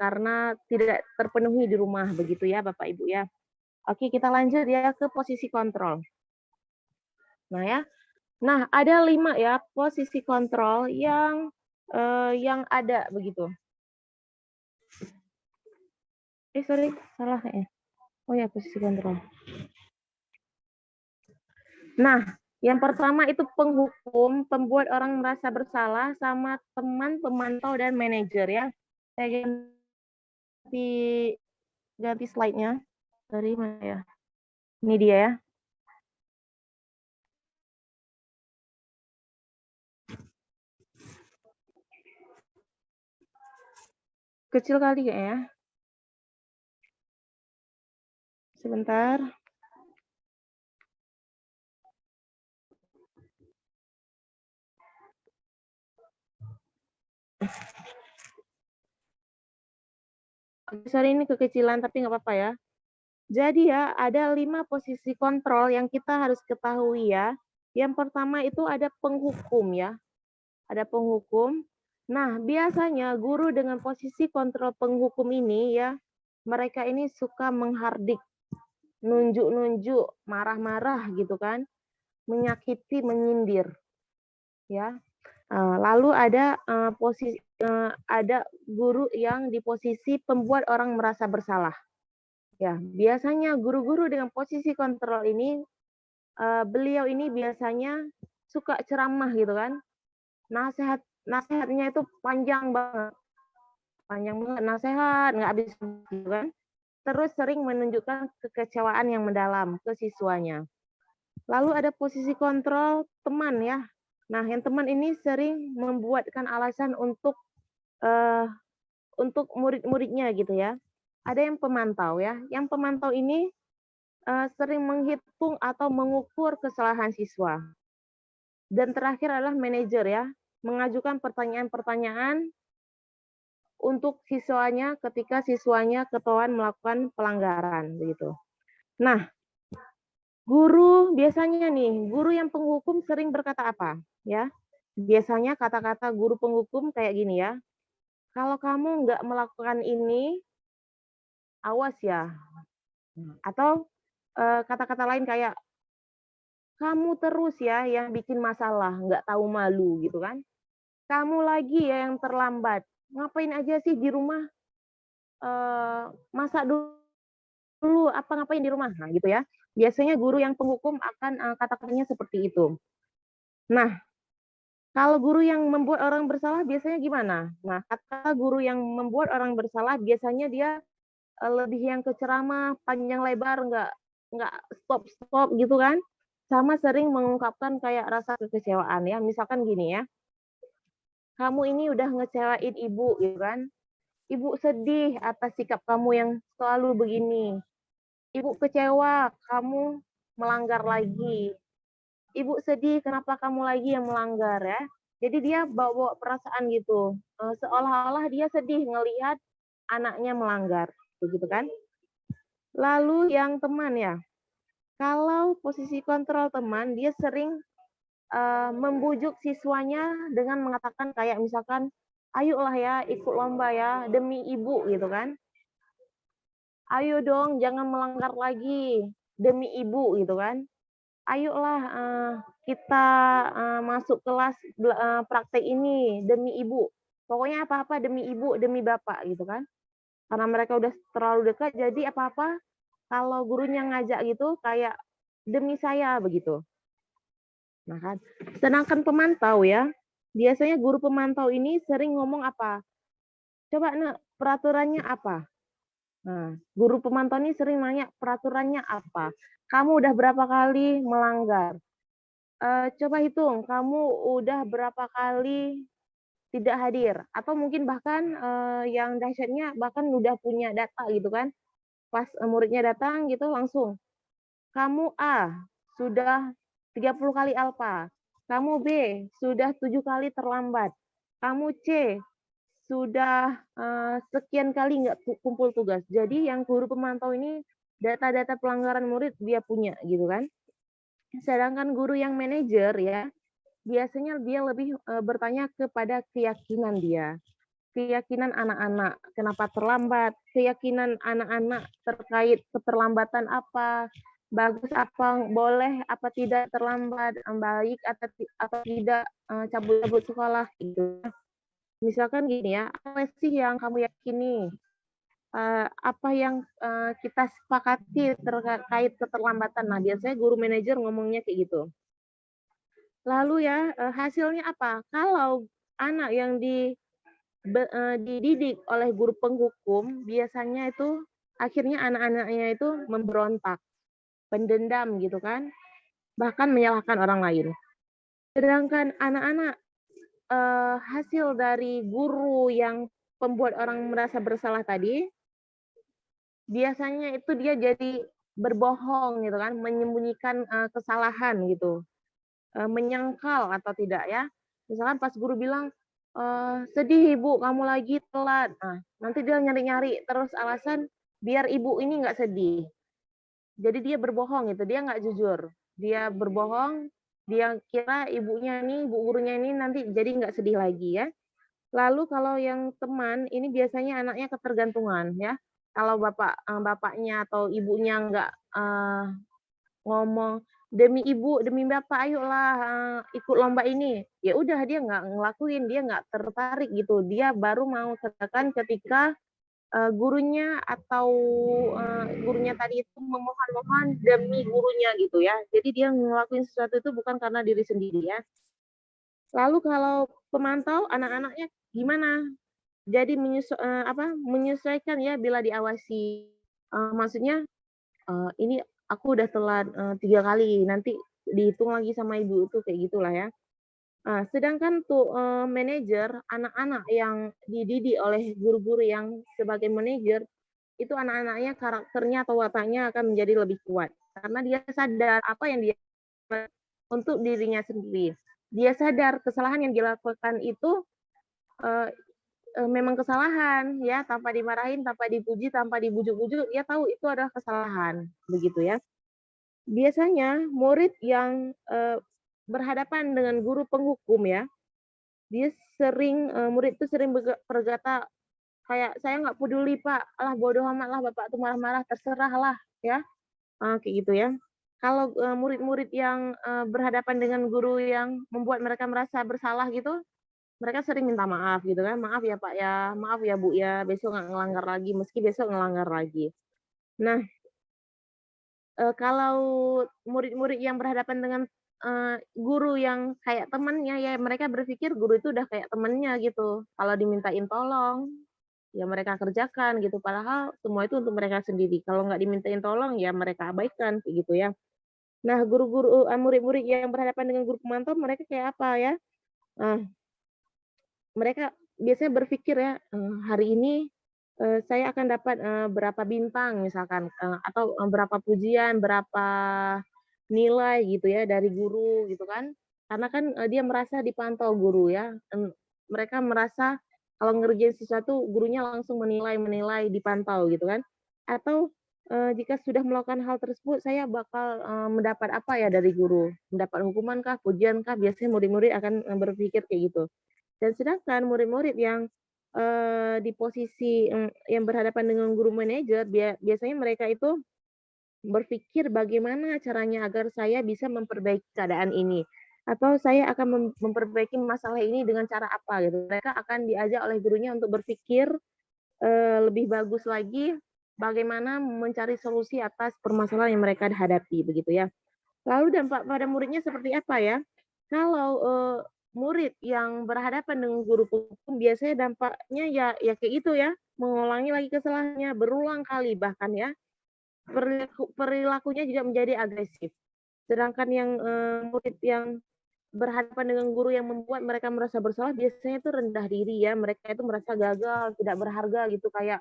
karena tidak terpenuhi di rumah begitu ya Bapak Ibu ya. Oke, kita lanjut ya ke posisi kontrol. Nah ya, nah ada 5 ya posisi kontrol yang ada begitu. Sorry, salah ya. Oh ya, posisi kontrol. Nah, yang pertama itu penghukum, pembuat orang merasa bersalah, sama teman, pemantau, dan manajer ya. Saya ganti slide-nya. Dari mana ya? Ini dia ya. Kecil kali ya. Sebentar. Sorry ini kekecilan tapi nggak apa-apa ya. Jadi ya ada 5 posisi kontrol yang kita harus ketahui ya. Yang pertama itu ada penghukum ya. Ada penghukum. Nah, biasanya guru dengan posisi kontrol penghukum ini ya, mereka ini suka menghardik, nunjuk-nunjuk, marah-marah gitu kan, menyakiti, menyindir. Ya. Lalu ada ada guru yang di posisi pembuat orang merasa bersalah. Ya, biasanya guru-guru dengan posisi kontrol ini beliau ini biasanya suka ceramah gitu kan. Nasihatnya itu panjang banget nasihat, nggak habis gitu kan. Terus sering menunjukkan kekecewaan yang mendalam ke siswanya. Lalu ada posisi kontrol teman ya. Nah, yang teman ini sering membuatkan alasan untuk murid-muridnya gitu ya. Ada yang pemantau ya. Yang pemantau ini sering menghitung atau mengukur kesalahan siswa. Dan terakhir adalah manajer ya, mengajukan pertanyaan-pertanyaan untuk siswanya ketika siswanya ketahuan melakukan pelanggaran begitu. Nah, guru biasanya nih, guru yang penghukum sering berkata apa? Ya, biasanya kata-kata guru penghukum kayak gini ya. Kalau kamu nggak melakukan ini, awas ya. Atau kata-kata lain kayak kamu terus ya yang bikin masalah, nggak tahu malu gitu kan. Kamu lagi ya yang terlambat. Ngapain aja sih di rumah? Masak dulu, apa ngapain di rumah? Nah, gitu ya. Biasanya guru yang penghukum akan kata-katanya seperti itu. Nah, kalau guru yang membuat orang bersalah biasanya gimana? Nah, kata guru yang membuat orang bersalah biasanya dia lebih yang ke ceramah panjang lebar, nggak stop gitu kan? Sama sering mengungkapkan kayak rasa kekecewaan ya. Misalkan gini ya, kamu ini udah ngecewain ibu gitu kan? Ibu sedih atas sikap kamu yang selalu begini. Ibu kecewa kamu melanggar lagi. Ibu sedih kenapa kamu lagi yang melanggar ya. Jadi dia bawa perasaan gitu. Seolah-olah dia sedih ngelihat anaknya melanggar. Begitu kan? Lalu yang teman ya. Kalau posisi kontrol teman, dia sering membujuk siswanya dengan mengatakan kayak misalkan, ayolah ya ikut lomba ya demi ibu gitu kan. Ayo dong jangan melanggar lagi demi ibu gitu kan. Ayolah kita masuk kelas praktek ini demi ibu. Pokoknya apa-apa demi ibu, demi bapak gitu kan. Karena mereka udah terlalu dekat jadi apa-apa kalau gurunya ngajak gitu kayak demi saya begitu. Nah kan, sedangkan pemantau ya, biasanya guru pemantau ini sering ngomong apa? Coba peraturannya apa? Nah, guru pemantau ini sering nanya peraturannya apa? Kamu udah berapa kali melanggar? Coba hitung, kamu udah berapa kali tidak hadir? Atau mungkin bahkan yang dahsyatnya bahkan udah punya data gitu kan? Pas muridnya datang gitu langsung, kamu A sudah 30 kali alfa, kamu B sudah 7 kali terlambat, kamu C sudah sekian kali nggak kumpul tugas. Jadi yang guru pemantau ini data-data pelanggaran murid dia punya gitu kan. Sedangkan guru yang manajer ya, biasanya dia lebih bertanya kepada keyakinan dia. Keyakinan anak-anak, kenapa terlambat, keyakinan anak-anak terkait keterlambatan apa, bagus apa, boleh apa tidak terlambat, baik atau tidak cabut-cabut sekolah gitu. Misalkan gini ya, apa sih yang kamu yakini? Apa yang kita sepakati terkait keterlambatan. Nah, biasanya guru manajer ngomongnya kayak gitu. Lalu ya, hasilnya apa? Kalau anak yang dididik oleh guru penghukum, biasanya itu akhirnya anak-anaknya itu memberontak, pendendam gitu kan, bahkan menyalahkan orang lain. Sedangkan anak-anak hasil dari guru yang pembuat orang merasa bersalah tadi, biasanya itu dia jadi berbohong gitu kan, menyembunyikan kesalahan gitu, menyangkal atau tidak ya. Misalkan pas guru bilang, "Sedih Ibu, kamu lagi telat." Nah, nanti dia nyari-nyari terus alasan biar ibu ini nggak sedih. Jadi dia berbohong gitu, dia nggak jujur. Dia berbohong, dia kira ibunya nih, ibu gurunya ini nanti jadi nggak sedih lagi ya. Lalu kalau yang teman, ini biasanya anaknya ketergantungan ya. Kalau bapaknya atau ibunya nggak, ngomong, "Demi ibu, demi bapak, ayolah, ikut lomba ini." Ya udah dia nggak ngelakuin, dia nggak tertarik gitu. Dia baru mau kerjakan ketika, gurunya atau, gurunya tadi itu memohon-mohon demi gurunya gitu ya. Jadi dia ngelakuin sesuatu itu bukan karena diri sendiri ya. Lalu kalau pemantau anak-anaknya gimana? Jadi menyesuaikan ya bila diawasi. Maksudnya, ini aku udah telat, 3 kali, nanti dihitung lagi sama ibu itu, kayak gitulah ya. Sedangkan tuh, manajer, anak-anak yang dididik oleh guru-guru yang sebagai manajer, itu anak-anaknya karakternya atau wataknya akan menjadi lebih kuat. Karena dia sadar apa yang dia untuk dirinya sendiri. Dia sadar kesalahan yang dilakukan itu, eee memang kesalahan ya, tanpa dimarahin, tanpa dipuji, tanpa dibujuk-bujuk, dia tahu itu adalah kesalahan, begitu ya. Biasanya murid yang, berhadapan dengan guru penghukum ya, dia sering murid itu sering berkata kayak, "Saya nggak peduli Pak, alah bodo amat lah Bapak tuh marah-marah, terserah lah," ya, kayak gitu ya. Kalau, murid-murid yang, berhadapan dengan guru yang membuat mereka merasa bersalah gitu, mereka sering minta maaf gitu kan, "Maaf ya Pak ya, maaf ya Bu ya, besok nggak ngelanggar lagi," meski besok ngelanggar lagi. Nah, kalau murid-murid yang berhadapan dengan, guru yang kayak temennya ya, mereka berpikir guru itu udah kayak temennya gitu. Kalau dimintain tolong, ya mereka kerjakan gitu, padahal semua itu untuk mereka sendiri. Kalau nggak dimintain tolong, ya mereka abaikan, kayak gitu ya. Nah, murid-murid yang berhadapan dengan guru pemantau, mereka kayak apa ya, eee mereka biasanya berpikir ya, hari ini, saya akan dapat, berapa bintang misalkan, atau, berapa pujian, berapa nilai gitu ya dari guru gitu kan. Karena kan, dia merasa dipantau guru ya, mereka merasa kalau ngerjain sesuatu gurunya langsung menilai, dipantau gitu kan. Atau, jika sudah melakukan hal tersebut saya bakal, mendapat apa ya dari guru, mendapat hukuman kah, pujian kah, biasanya murid-murid akan, berpikir kayak gitu. Dan sedangkan murid-murid yang, di posisi, yang berhadapan dengan guru manajer, biasanya mereka itu berpikir bagaimana caranya agar saya bisa memperbaiki keadaan ini, atau saya akan memperbaiki masalah ini dengan cara apa gitu. Mereka akan diajak oleh gurunya untuk berpikir, lebih bagus lagi bagaimana mencari solusi atas permasalahan yang mereka hadapi, begitu ya. Lalu dampak pada muridnya seperti apa ya? Kalau, murid yang berhadapan dengan guru hukum biasanya dampaknya ya kayak itu ya, mengulangi lagi kesalahannya berulang kali bahkan ya, perilakunya juga menjadi agresif. Sedangkan yang, murid yang berhadapan dengan guru yang membuat mereka merasa bersalah biasanya itu rendah diri ya, mereka itu merasa gagal, tidak berharga gitu kayak,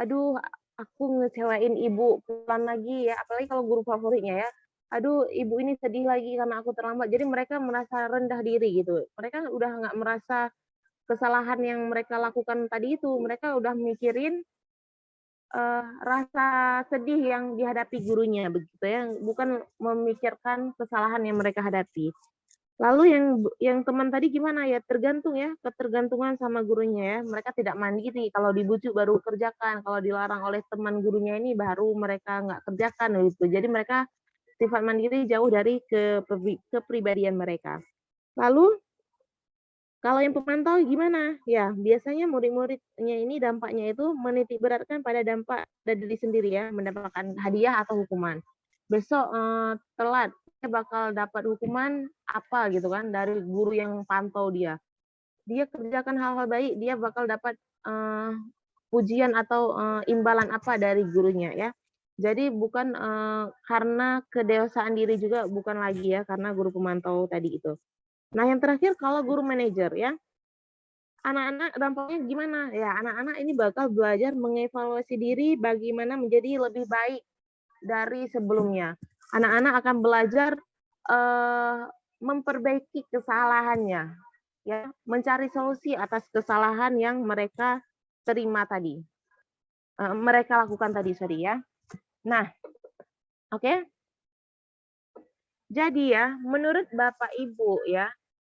"Aduh aku ngecewain ibu, pulang lagi ya," apalagi kalau guru favoritnya ya, "Aduh ibu ini sedih lagi karena aku terlambat." Jadi mereka merasa rendah diri gitu. Mereka udah nggak merasa kesalahan yang mereka lakukan tadi itu, mereka udah mikirin, rasa sedih yang dihadapi gurunya begitu ya, bukan memikirkan kesalahan yang mereka hadapi. Lalu yang teman tadi gimana ya, tergantung ya, ketergantungan sama gurunya ya. Mereka tidak mandiri, kalau dibujuk baru kerjakan, kalau dilarang oleh teman gurunya ini baru mereka nggak kerjakan gitu. Jadi mereka sifat mandiri jauh dari kepribadian mereka. Lalu kalau yang pemantau gimana? Ya, biasanya murid-muridnya ini dampaknya itu menitik beratkan pada dampak dari diri sendiri ya, mendapatkan hadiah atau hukuman. Besok, telat, dia bakal dapat hukuman apa gitu kan dari guru yang pantau dia. dia kerjakan hal-hal baik, dia bakal dapat pujian atau imbalan apa dari gurunya ya. Jadi bukan karena kedewasaan diri juga, bukan lagi ya, karena guru pemantau tadi itu. Nah, yang terakhir kalau guru manajer ya, anak-anak dampaknya gimana? Ya, anak-anak ini bakal belajar mengevaluasi diri bagaimana menjadi lebih baik dari sebelumnya. Anak-anak akan belajar memperbaiki kesalahannya, ya, mencari solusi atas kesalahan yang mereka terima tadi, mereka lakukan tadi, sorry ya. Nah, oke. Jadi ya, menurut Bapak Ibu ya,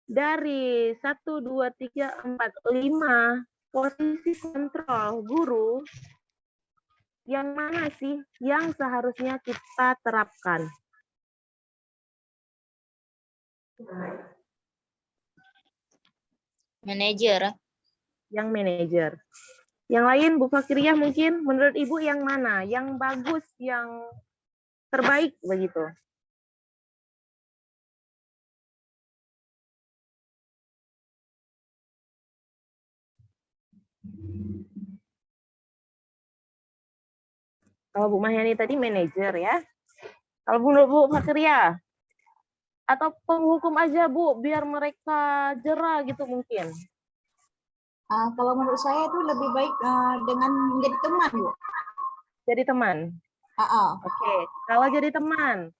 dari 1, 2, 3, 4, 5 posisi kontrol guru, yang mana sih yang seharusnya kita terapkan? Manajer. Yang manajer. Yang lain, Bu Fakiriyah mungkin menurut Ibu yang mana? Yang bagus, yang terbaik begitu? Kalau Bu Mahyani tadi manajer ya. Kalau menurut Bu Fakiriyah, atau penghukum aja Bu, biar mereka jera gitu mungkin. Kalau menurut saya itu lebih baik dengan menjadi teman, Bu. Jadi teman. Oke, kalau jadi teman,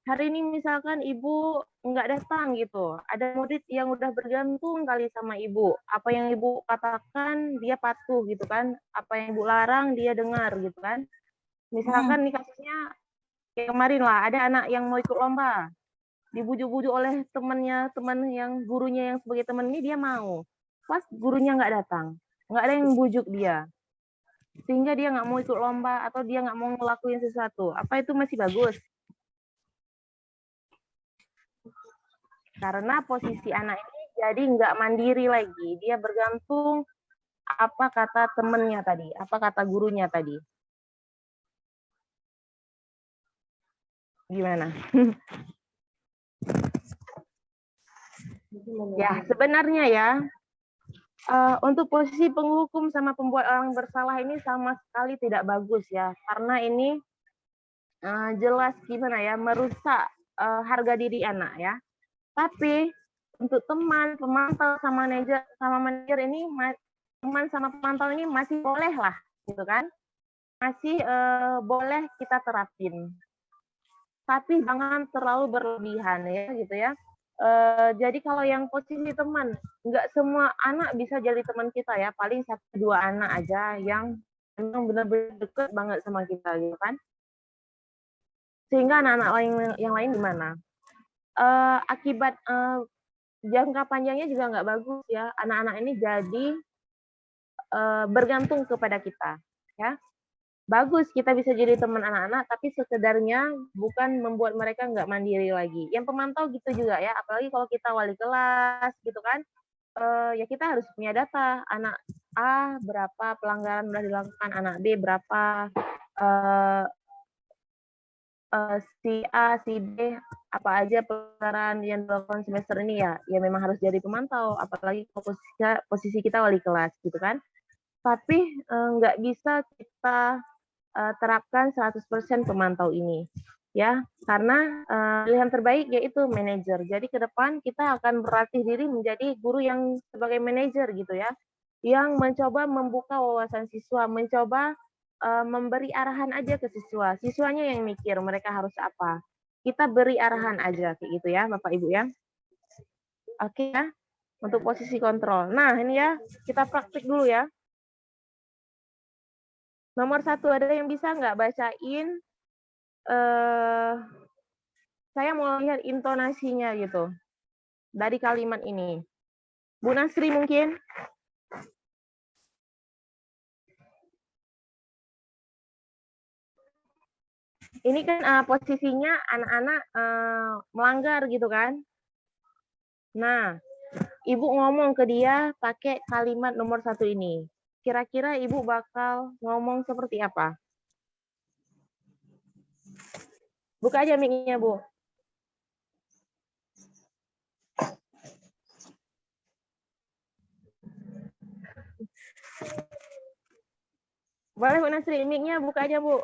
hari ini misalkan Ibu nggak datang gitu, ada murid yang udah bergantung kali sama Ibu. Apa yang Ibu katakan dia patuh gitu kan, apa yang Ibu larang dia dengar gitu kan. Misalkan nih kasusnya kayak kemarin lah, ada anak yang mau ikut lomba, dibujuk-bujuk oleh temannya, teman yang gurunya yang sebagai teman ini dia mau. Pas gurunya nggak datang, nggak ada yang bujuk dia, sehingga dia nggak mau ikut lomba atau dia nggak mau ngelakuin sesuatu. Apa itu masih bagus? Karena posisi anak ini jadi nggak mandiri lagi, dia bergantung apa kata temennya tadi, apa kata gurunya tadi. Gimana? Ya, sebenarnya ya, untuk posisi penghukum sama pembuat orang bersalah ini sama sekali tidak bagus ya, karena ini jelas gimana ya, merusak harga diri anak ya. Tapi untuk teman, pemantau sama manajer ini, teman sama pemantau ini masih boleh lah, gitu kan? Masih boleh kita terapin. Tapi jangan terlalu berlebihan ya, gitu ya. Jadi kalau yang posisi teman, nggak semua anak bisa jadi teman kita ya, paling 1-2 anak aja yang memang benar-benar deket banget sama kita gitu kan. Sehingga anak-anak yang lain gimana? Akibat jangka panjangnya juga nggak bagus ya, anak-anak ini jadi bergantung kepada kita ya. Bagus kita bisa jadi teman anak-anak, tapi sekedarnya bukan membuat mereka nggak mandiri lagi. Yang pemantau gitu juga ya, apalagi kalau kita wali kelas gitu kan, ya kita harus punya data, anak A berapa pelanggaran sudah dilakukan, anak B berapa, si A, si B apa aja pelanggaran yang dilakukan semester ini ya, ya memang harus jadi pemantau, apalagi posisi kita wali kelas gitu kan. Tapi nggak bisa kita terapkan 100% pemantau ini ya, karena pilihan terbaik yaitu manajer. Jadi ke depan kita akan berlatih diri menjadi guru yang sebagai manajer gitu ya, yang mencoba membuka wawasan siswa, mencoba memberi arahan aja ke siswa. Siswanya yang mikir mereka harus apa. Kita beri arahan aja kayak gitu ya, Bapak Ibu ya. Oke ya, untuk posisi kontrol. Nah, ini ya, kita praktik dulu ya. Nomor 1, ada yang bisa nggak bacain? Saya mau lihat intonasinya gitu dari kalimat ini. Bu Nasri mungkin? Ini kan posisinya anak-anak melanggar gitu kan. Nah, Ibu ngomong ke dia pakai kalimat nomor 1 ini. Kira-kira Ibu bakal ngomong seperti apa? Buka aja mic-nya, Bu. Boleh Bu Nasri, mic-nya buka aja Bu.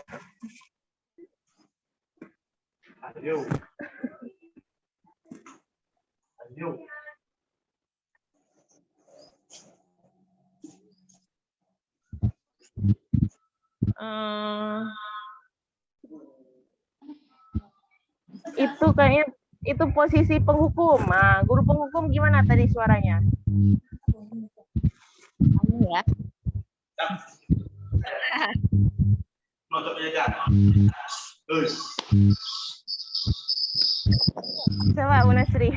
Ayo. Ayo. Itu kayaknya itu posisi penghukum. Nah, guru penghukum gimana tadi suaranya? Kamu ya. Nonton aja. Coba Bu Nasri.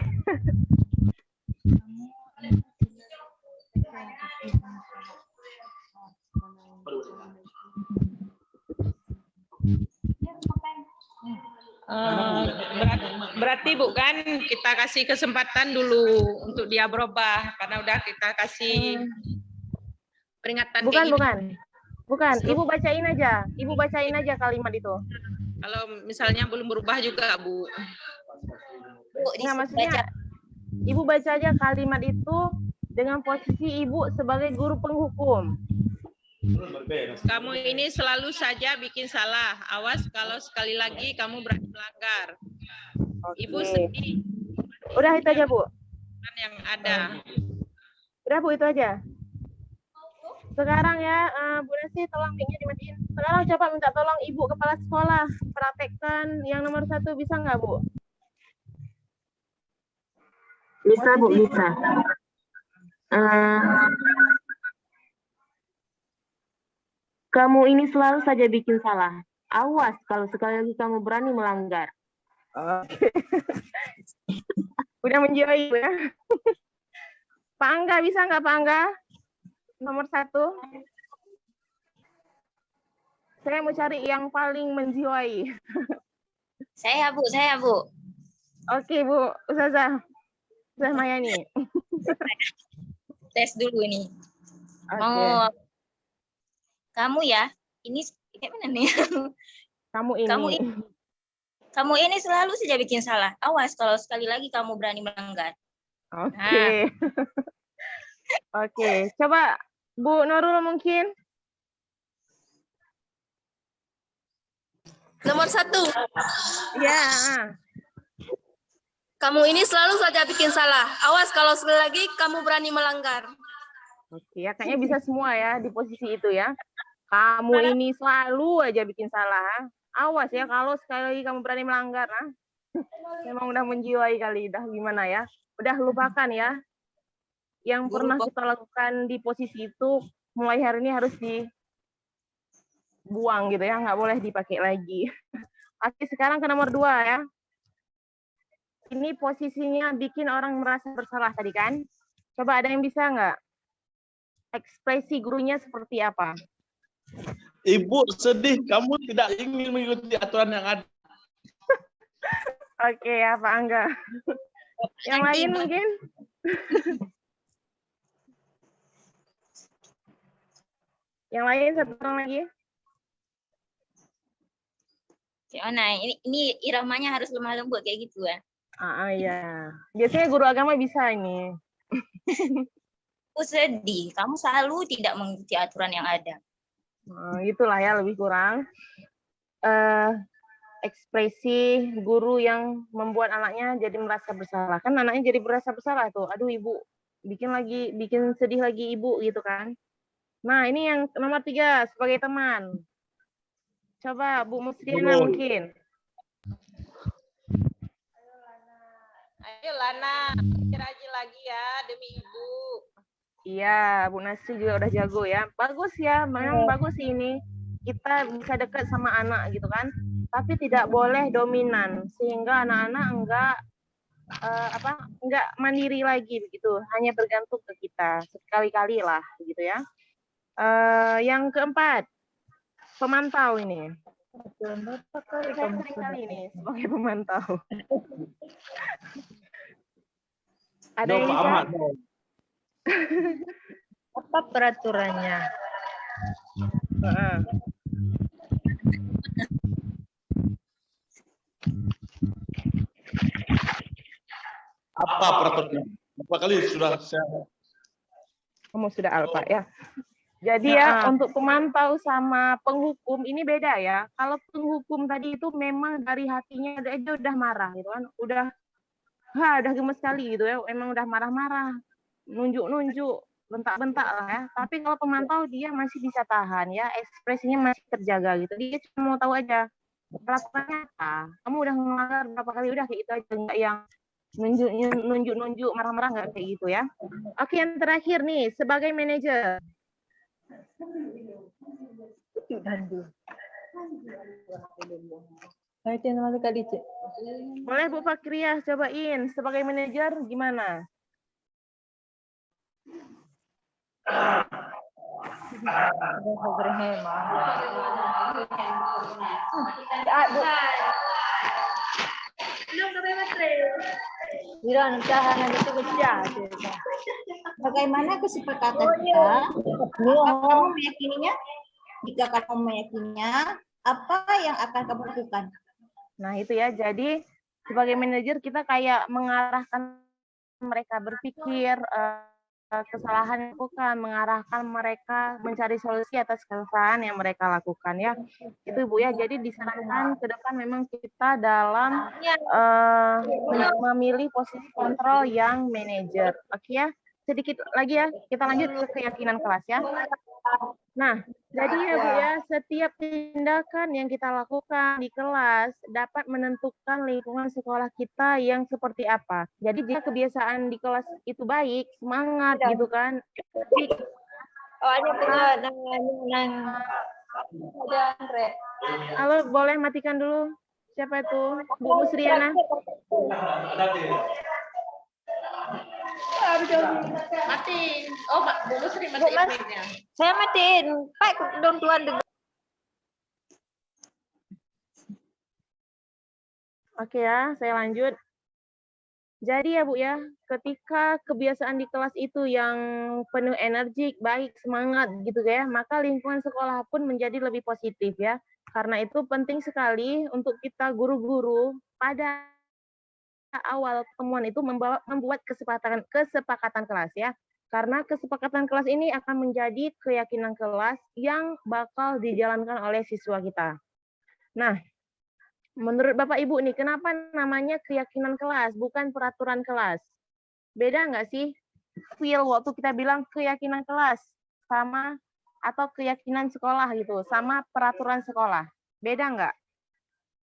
Berarti bukan kita kasih kesempatan dulu untuk dia berubah karena udah kita kasih peringatan. Bukan. Ibu bacain aja kalimat itu. Kalau misalnya belum berubah juga, Bu. Nggak, maksudnya Ibu baca aja kalimat itu dengan posisi Ibu sebagai guru penghukum. Kamu ini selalu saja bikin salah. Awas kalau sekali lagi kamu berani melanggar. Ibu sedih. Udah itu aja Bu. Yang ada. Udah Bu, itu aja. Sekarang ya, Bu Nasi tolong mic-nya dimatiin. Sekarang coba minta tolong Ibu Kepala Sekolah praktekkan yang nomor 1, bisa nggak Bu? Bisa Bu, bisa. Kamu ini selalu saja bikin salah. Awas kalau sekali lagi kamu berani melanggar. Oke. Udah menjiwai Bu ya. Pak Angga, bisa nggak Pak Angga? Nomor 1. Saya mau cari yang paling menjiwai. Saya, Bu. Oke, Bu. Ustazah Mayani. Tes dulu nih. Oke. Mau kamu ya, ini kayak mana nih? Kamu ini selalu saja bikin salah. Awas kalau sekali lagi kamu berani melanggar. Oke. Oke, coba Bu Nurul mungkin. Nomor 1. Ya. Kamu ini selalu saja bikin salah. Awas kalau sekali lagi kamu berani melanggar. Oke, ya kayaknya bisa semua ya di posisi itu ya. Kamu ini selalu aja bikin salah. Awas ya kalau sekali lagi kamu berani melanggar. Nah. Memang udah menjiwai kali, dah gimana ya. Udah lupakan ya. Yang pernah kita lakukan di posisi itu, mulai hari ini harus dibuang gitu ya. Nggak boleh dipakai lagi. Oke, sekarang ke nomor 2 ya. Ini posisinya bikin orang merasa bersalah tadi kan. Coba ada yang bisa nggak? Ekspresi gurunya seperti apa? Ibu sedih, kamu tidak ingin mengikuti aturan yang ada. Oke ya Pak Angga. Yang lain mungkin? Yang lain satu orang lagi? Gimana? Ini iramanya harus lemah lembut kayak gitu ya. Iya. Biasanya guru agama bisa ini. Aku sedih, kamu selalu tidak mengikuti aturan yang ada. Itulah ya lebih kurang. Ekspresi guru yang membuat anaknya jadi merasa bersalah. Kan anaknya jadi merasa bersalah tuh. Aduh Ibu, bikin sedih lagi Ibu gitu kan. Nah ini yang nomor 3 sebagai teman. Coba Bu Musliana mungkin. Ayo Lana, rajin lagi ya demi Ibu. Iya, Bu Nasri juga udah jago ya. Bagus ya, memang bagus sih ini. Kita bisa dekat sama anak gitu kan. Tapi tidak boleh dominan sehingga anak-anak enggak mandiri lagi begitu. Hanya bergantung ke kita sekali-kali lah gitu ya. Yang keempat, pemantau ini. Saya sering kali ini sebagai pemantau. Ada yang bisa? Apa peraturannya? Apa peraturannya? Berapa kali sudah saya... Kamu sudah alfa ya. Jadi ya untuk pemantau sama penghukum ini beda ya. Kalau penghukum tadi itu memang dari hatinya aja udah marah gitu kan, udah gemes sekali gitu ya, emang udah marah-marah, nunjuk-nunjuk, bentak-bentak lah ya. Tapi kalau pemantau dia masih bisa tahan ya, ekspresinya masih terjaga gitu. Dia cuma mau tahu aja peraturannya apa. Kamu udah melanggar berapa kali, udah kayak gitu aja, enggak yang nunjuk-nunjuk marah-marah, nggak kayak gitu ya. Oke, yang terakhir nih sebagai manajer. Boleh Bu Fakriah cobain sebagai manajer gimana? Bagaimana kesepakatan kita? Apakah kamu meyakininya? Jika kamu meyakininya, apa yang akan kamu lakukan? Nah itu ya, jadi sebagai manajer kita kayak mengarahkan mereka berpikir kesalahan yang dilakukan, mengarahkan mereka mencari solusi atas kesalahan yang mereka lakukan ya. Itu Bu ya, jadi disarankan ke depan memang kita dalam memilih posisi kontrol yang manajer. Oke ya, sedikit lagi ya, kita lanjut ke keyakinan kelas ya. Nah, jadi ya Bu ya, setiap tindakan yang kita lakukan di kelas dapat menentukan lingkungan sekolah kita yang seperti apa. Jadi jika kebiasaan di kelas itu baik, semangat gitu kan. Halo, boleh matikan dulu. Siapa itu? Bu Musriana. Matiin. Oh, Bu Musri matiin. Saya matiin. Pak, dong tuan dengar. Oke ya, saya lanjut. Jadi ya Bu ya, ketika kebiasaan di kelas itu yang penuh energik, baik, semangat gitu ya, maka lingkungan sekolah pun menjadi lebih positif ya. Karena itu penting sekali untuk kita guru-guru pada awal pertemuan itu membuat kesepakatan kelas ya. Karena kesepakatan kelas ini akan menjadi keyakinan kelas yang bakal dijalankan oleh siswa kita. Nah, menurut Bapak Ibu nih, kenapa namanya keyakinan kelas, bukan peraturan kelas? Beda nggak sih feel waktu kita bilang keyakinan kelas sama atau keyakinan sekolah gitu, sama peraturan sekolah? Beda nggak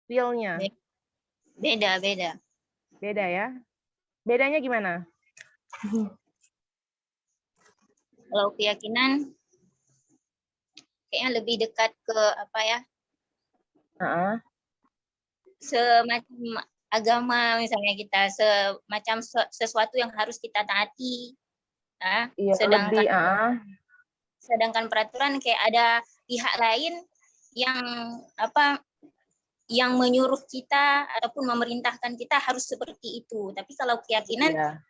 feel-nya? Beda. Beda ya? Bedanya gimana? Kalau keyakinan kayaknya lebih dekat ke apa ya? Semacam agama misalnya kita, semacam sesuatu yang harus kita taati. Nah, Iya, sedangkan peraturan kayak ada pihak lain yang apa? Yang menyuruh kita ataupun memerintahkan kita harus seperti itu. Tapi kalau keyakinan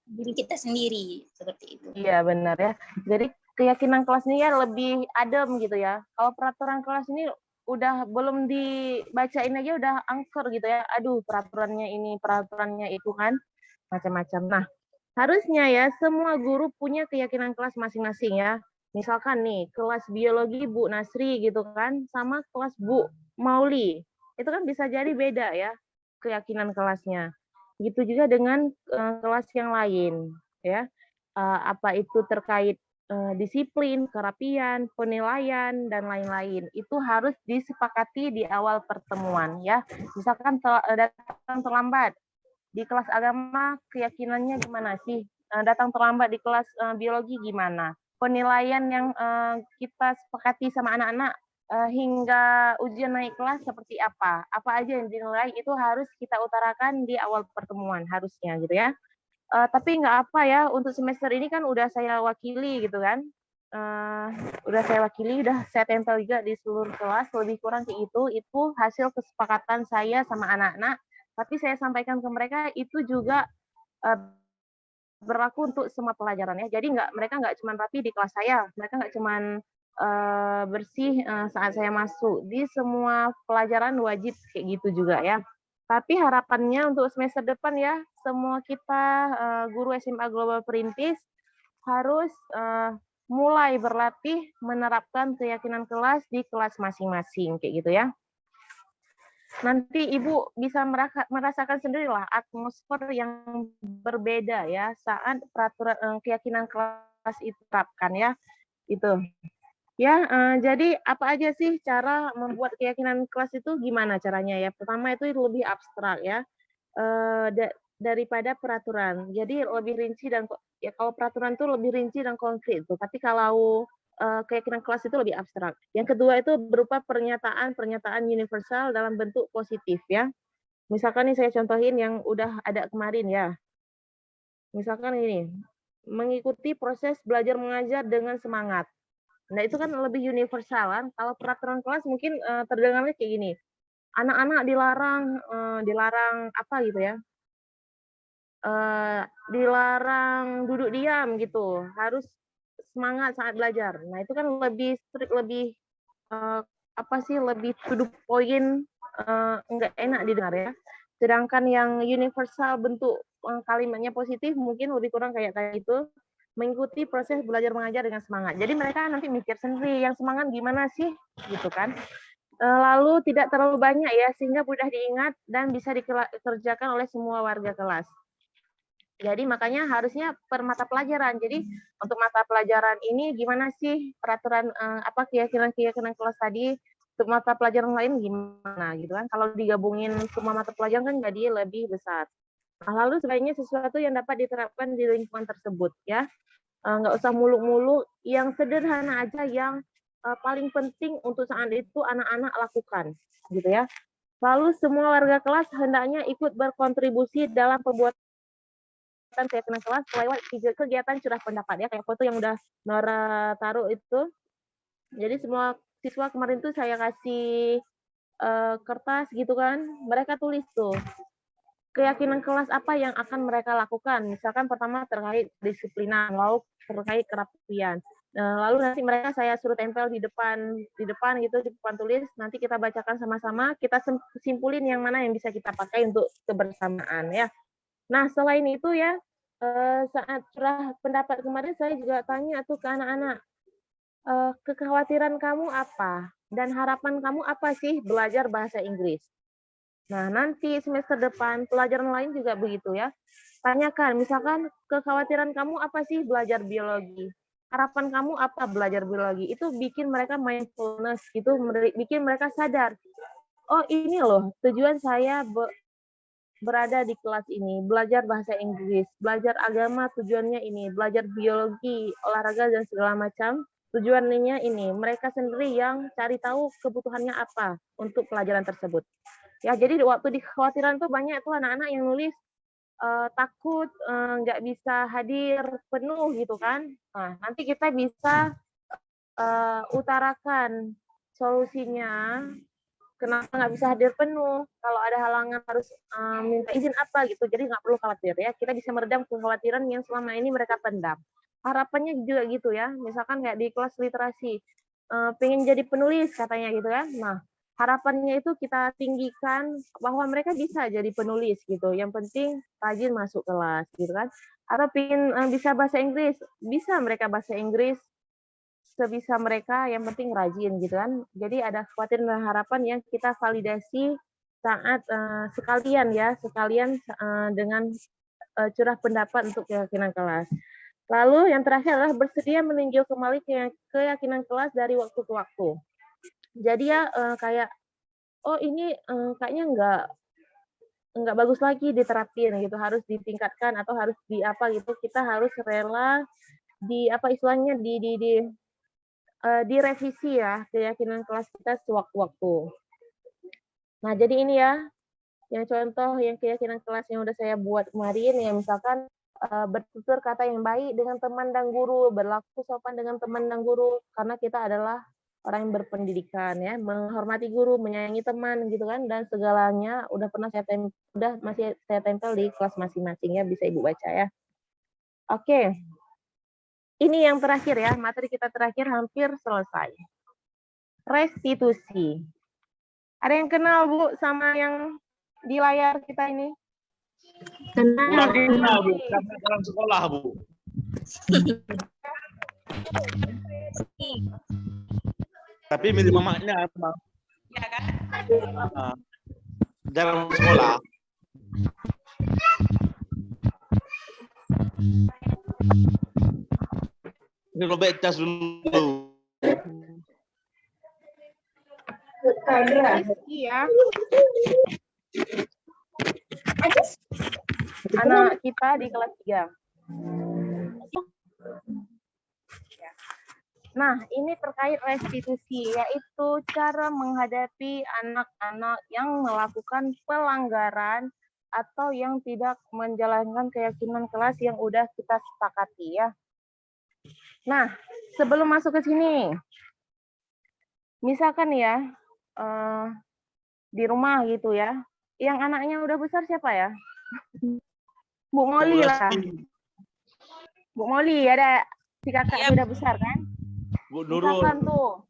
diri kita sendiri seperti itu. Iya benar ya. Jadi keyakinan kelas ini ya lebih adem gitu ya. Kalau peraturan kelas ini udah belum dibacain aja udah angker gitu ya. Aduh peraturannya ini, peraturannya itu kan macam-macam. Nah harusnya ya semua guru punya keyakinan kelas masing-masing ya. Misalkan nih kelas biologi Bu Nasri gitu kan, sama kelas Bu Mauli. Itu kan bisa jadi beda ya keyakinan kelasnya. Gitu juga dengan kelas yang lain ya. Apa itu terkait disiplin, kerapian, penilaian dan lain-lain. Itu harus disepakati di awal pertemuan ya. Misalkan datang terlambat di kelas agama, keyakinannya gimana sih? Datang terlambat di kelas biologi gimana? Penilaian yang kita sepakati sama anak-anak hingga ujian naik kelas seperti apa? Apa aja yang dinilai itu harus kita utarakan di awal pertemuan harusnya gitu ya. Tapi nggak apa ya, untuk semester ini kan udah saya wakili gitu kan. Udah saya wakili, udah saya tempel juga di seluruh kelas, lebih kurang kayak itu hasil kesepakatan saya sama anak-anak. Tapi saya sampaikan ke mereka itu juga berlaku untuk semua pelajaran ya. Jadi mereka nggak cuma rapi di kelas saya, mereka nggak cuma bersih saat saya masuk, di semua pelajaran wajib kayak gitu juga ya. Tapi harapannya untuk semester depan ya, semua kita guru SMA Global Perintis harus mulai berlatih menerapkan keyakinan kelas di kelas masing-masing, kayak gitu ya. Nanti Ibu bisa merasakan sendirilah atmosfer yang berbeda ya saat peraturan keyakinan kelas itu diterapkan ya. Itu. Ya, jadi apa aja sih cara membuat keyakinan kelas itu gimana caranya ya? Pertama itu lebih abstrak ya. Daripada peraturan. Jadi lebih rinci dan ya kalau peraturan itu lebih rinci dan konkret tuh. Tapi kalau keyakinan kelas itu lebih abstrak. Yang kedua itu berupa pernyataan universal dalam bentuk positif ya. Misalkan nih saya contohin yang udah ada kemarin ya. Misalkan ini, mengikuti proses belajar mengajar dengan semangat. Nah, itu kan lebih universal kan. Kalau peraturan kelas mungkin terdengarnya kayak gini. Anak-anak dilarang apa gitu ya? Dilarang duduk diam gitu. Harus semangat saat belajar. Nah, itu kan lebih strict, lebih lebih to the point, enggak enak didengar ya. Sedangkan yang universal bentuk kalimatnya positif mungkin lebih kurang kayak itu. Mengikuti proses belajar mengajar dengan semangat. Jadi mereka nanti mikir sendiri, yang semangat gimana sih, gitu kan. Lalu tidak terlalu banyak ya, sehingga mudah diingat dan bisa dikerjakan oleh semua warga kelas. Jadi makanya harusnya per mata pelajaran. Jadi untuk mata pelajaran ini gimana sih peraturan keyakinan kelas tadi, untuk mata pelajaran lain gimana gitu kan. Kalau digabungin semua mata pelajaran kan jadi lebih besar. Nah, lalu sebaiknya sesuatu yang dapat diterapkan di lingkungan tersebut ya. Nggak usah muluk-muluk, yang sederhana aja yang paling penting untuk saat itu anak-anak lakukan gitu ya. Lalu semua warga kelas hendaknya ikut berkontribusi dalam pembuatan keyakinan kelas lewat kegiatan curah pendapat ya, kayak foto yang udah Nora taruh itu. Jadi semua siswa kemarin tuh saya kasih kertas gitu kan, mereka tulis tuh keyakinan kelas apa yang akan mereka lakukan. Misalkan pertama terkait disiplinan, lalu terkait kerapian. Lalu nanti mereka saya suruh tempel di depan gitu, di depan tulis. Nanti kita bacakan sama-sama, kita simpulin yang mana yang bisa kita pakai untuk kebersamaan ya. Nah, selain itu ya, saat curah pendapat kemarin saya juga tanya tuh ke anak-anak, kekhawatiran kamu apa? Dan harapan kamu apa sih belajar bahasa Inggris? Nah, nanti semester depan pelajaran lain juga begitu ya. Tanyakan, misalkan kekhawatiran kamu apa sih belajar biologi? Harapan kamu apa belajar biologi? Itu bikin mereka mindfulness gitu, bikin mereka sadar. Oh, ini loh tujuan saya berada di kelas ini, belajar bahasa Inggris, belajar agama tujuannya ini, belajar biologi, olahraga dan segala macam. Tujuannya ini, mereka sendiri yang cari tahu kebutuhannya apa untuk pelajaran tersebut. Ya, jadi waktu di kekhawatiran tuh banyak tuh anak-anak yang nulis takut nggak bisa hadir penuh gitu kan. Nah, nanti kita bisa utarakan solusinya kenapa nggak bisa hadir penuh. Kalau ada halangan harus minta izin apa gitu. Jadi nggak perlu khawatir ya. Kita bisa meredam kekhawatiran yang selama ini mereka pendam. Harapannya juga gitu ya. Misalkan kayak di kelas literasi, pengen jadi penulis katanya gitu ya. Nah, harapannya itu kita tinggikan bahwa mereka bisa jadi penulis gitu. Yang penting rajin masuk kelas gitu kan. Atau pengen bisa bahasa Inggris, bisa mereka bahasa Inggris sebisa mereka, yang penting rajin gitu kan. Jadi ada kekhawatiran dan harapan yang kita validasi saat sekalian dengan curah pendapat untuk keyakinan kelas. Lalu yang terakhir adalah bersedia meninjau kembali keyakinan kelas dari waktu ke waktu. Jadi ya kayak oh ini kayaknya nggak bagus lagi diterapin gitu, harus ditingkatkan atau harus di apa gitu, kita harus rela di apa istilahnya direvisi ya keyakinan kelas kita sewaktu-waktu. Nah, jadi ini ya yang contoh yang keyakinan kelas yang udah saya buat kemarin ya, misalkan bertutur kata yang baik dengan teman dan guru, berlaku sopan dengan teman dan guru, karena kita adalah orang yang berpendidikan ya, menghormati guru, menyayangi teman gitu kan, dan segalanya udah masih saya tempel di kelas masing-masing ya, bisa Ibu baca ya. Oke. Ini yang terakhir ya, materi kita terakhir hampir selesai. Restitusi. Ada yang kenal Bu sama yang di layar kita ini? Kurang kenal Bu, karena dalam sekolah Bu. Tapi milih mamanya Bang. Ya kan? Jarang sekolah. Ini Robert cas dulu. Iya. Anak kita di kelas 3. Nah, ini terkait restitusi, yaitu cara menghadapi anak-anak yang melakukan pelanggaran atau yang tidak menjalankan keyakinan kelas yang udah kita sepakati ya. Nah, sebelum masuk ke sini, misalkan ya, di rumah gitu ya, yang anaknya udah besar siapa ya? Bu Moli lah. Bu Moli, ada si kakak udah besar kan? Bu Nurul. Misalkan tuh,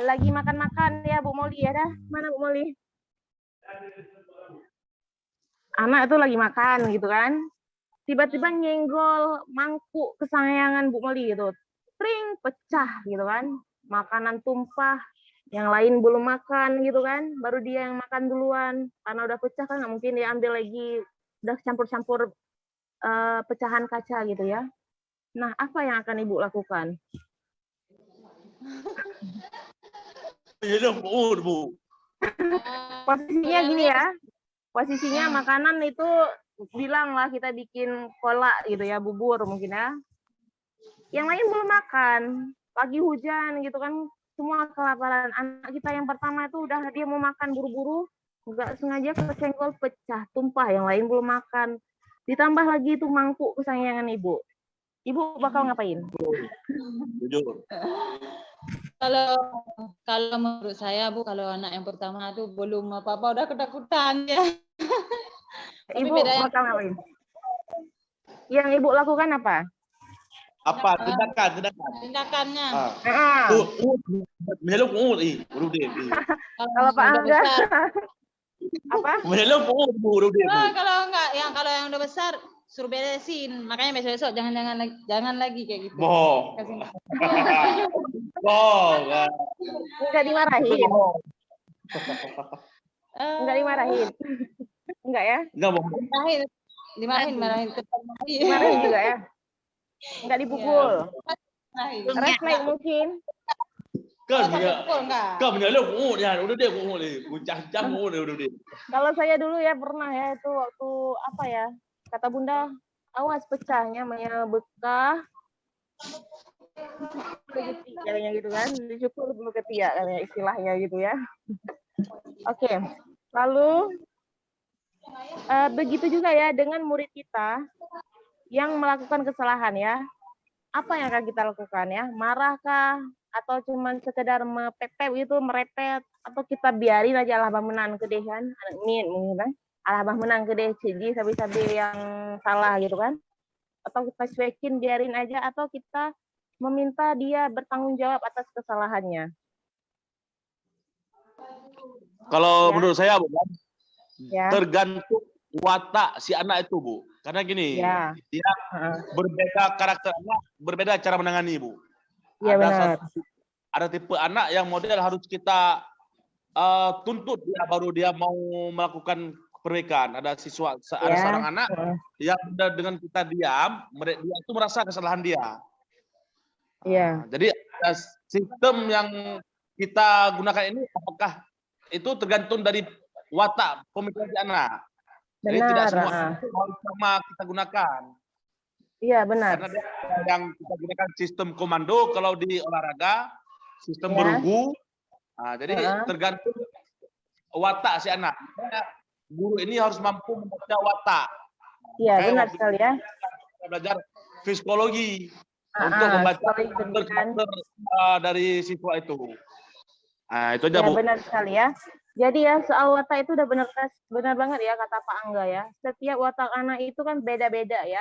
lagi makan-makan ya Bu Moli, ada? Mana Bu Moli? Anak itu lagi makan gitu kan, tiba-tiba nyenggol mangkuk kesayangan Bu Moli gitu, tring, pecah gitu kan, makanan tumpah, yang lain belum makan gitu kan, baru dia yang makan duluan, karena udah pecah kan nggak mungkin dia ambil lagi, udah campur-campur pecahan kaca gitu ya. Nah, apa yang akan Ibu lakukan? Bu. Posisinya gini ya, posisinya makanan itu bilang lah kita bikin kolak gitu ya, bubur mungkin ya. Yang lain belum makan, lagi hujan gitu kan, semua kelaparan. Anak kita yang pertama itu udah dia mau makan buru-buru, nggak sengaja kesenggol pecah, tumpah, yang lain belum makan. Ditambah lagi itu mangkuk kesayangan Ibu. Ibu bakal ngapain? Jujur. Kalau menurut saya Bu, kalau anak yang pertama tuh belum apa-apa udah ketakutan ya. Ibu bakal ngapain? Yang Ibu lakukan apa? Apa Tindakannya? Menjeluk udah deh. Kalau Pak Angga apa? Menjeluk udah deh. Kalau yang udah besar suruh beresin, makanya besok-besok jangan lagi kayak gitu. Bohong. Bohong. Enggak dimarahin. Enggak dimarahin. Enggak ya? Enggak bohong. Dimarahin. Dimarahin juga ya? Enggak dipukul. Refleks mungkin. Kan menyeluk ya udah deh guncang udah deh. Kalau saya dulu ya pernah ya itu waktu apa ya? Kata Bunda, awas pecahnya namanya bekah. Kayaknya gitu kan, dicukur dulu ketiak katanya istilahnya gitu ya. Oke. Lalu begitu juga ya dengan murid kita yang melakukan kesalahan ya. Apa yang akan kita lakukan ya? Marahkah atau cuman sekedar mepet gitu, merepet, atau kita biarin aja lah menang ke deh kan? Amin mungkin kan? Alah menang ke deh ciji sabi-sabi yang salah gitu kan? Atau kita cuekin biarin aja, atau kita meminta dia bertanggung jawab atas kesalahannya. Kalau Ya. menurut saya Bu, Ya. tergantung watak si anak itu Bu. Karena gini, Ya. dia berbeda karakter anak, berbeda cara menangani Bu. Iya benar. Ada tipe anak yang model harus kita tuntut dia baru dia mau melakukan perbaikan. Ada seorang anak yang dengan kita diam, dia itu merasa kesalahan dia. Iya. Jadi sistem yang kita gunakan ini apakah itu tergantung dari watak pemikiran si anak. Jadi tidak semua harus sama kita gunakan. Iya benar. Karena yang kita gunakan sistem komando kalau di olahraga, sistem berugu. Nah, jadi tergantung watak si anak. Guru ini harus mampu membaca watak. Iya benar sekali ya. Kita belajar psikologi untuk membaca karakter dari siswa itu. Nah, itu aja Ya, Bu. benar sekali ya. Jadi ya soal watak itu udah benar banget ya kata Pak Angga ya. Setiap watak anak itu kan beda-beda ya.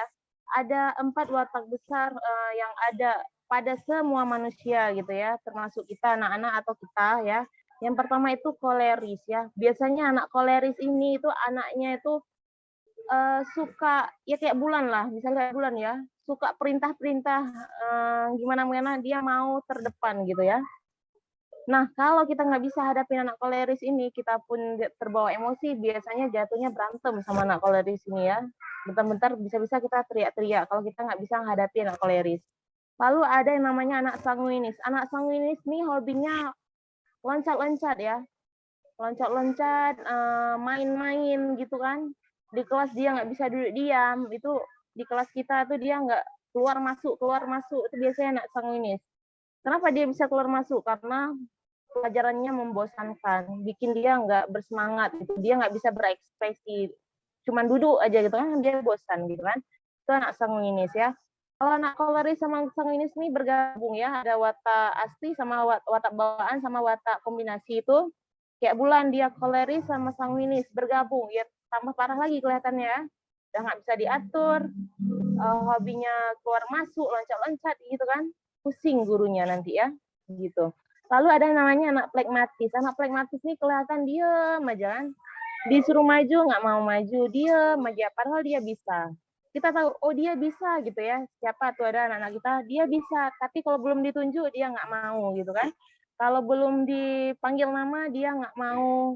Ada 4 watak besar yang ada pada semua manusia gitu ya, termasuk kita anak-anak atau kita ya. Yang pertama itu koleris ya. Biasanya anak koleris ini itu anaknya itu suka ya kayak Bulan lah, misalnya kayak Bulan ya, suka perintah-perintah gimana-gimana dia mau terdepan gitu ya. Nah, kalau kita nggak bisa hadapin anak koleris ini, kita pun terbawa emosi, biasanya jatuhnya berantem sama anak koleris ini ya. Bentar-bentar bisa-bisa kita teriak-teriak kalau kita nggak bisa menghadapi anak koleris. Lalu ada yang namanya anak sanguinis. Anak sanguinis ini hobinya loncat-loncat ya. Loncat-loncat, main-main gitu kan. Di kelas dia nggak bisa duduk diam, itu di kelas kita tuh dia nggak keluar masuk, itu biasanya anak sanguinis. Kenapa dia bisa keluar masuk? Karena pelajarannya membosankan, bikin dia nggak bersemangat gitu, dia nggak bisa berekspresi, cuman duduk aja gitu kan, dia bosan gitu kan. Itu anak sanguinis ya. Kalau anak koleris sama sanguinis ini bergabung ya, ada watak asli sama watak bawaan sama watak kombinasi itu. Kayak Bulan dia koleris sama sanguinis bergabung, ya tambah parah lagi kelihatannya ya. Udah nggak bisa diatur, hobinya keluar masuk, loncat-loncat gitu kan, pusing gurunya nanti ya, gitu. Lalu ada yang namanya anak plekmatis. Anak plekmatis ini kelihatan diem aja kan. Disuruh maju, nggak mau maju, diem aja. Padahal dia bisa. Kita tahu, oh dia bisa gitu ya. Siapa tuh ada anak-anak kita, dia bisa. Tapi kalau belum ditunjuk, dia nggak mau gitu kan. Kalau belum dipanggil nama, dia nggak mau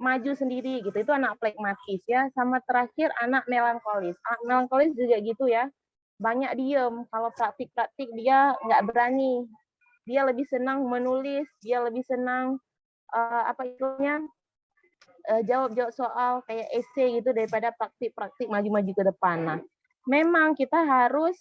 maju sendiri gitu. Itu anak plekmatis ya. Sama terakhir anak melankolis. Anak melankolis juga gitu ya. Banyak diem. Kalau praktik-praktik dia nggak berani. Dia lebih senang menulis, dia lebih senang jawab-jawab soal kayak esai gitu daripada praktik-praktik maju-maju ke depan. Nah, memang kita harus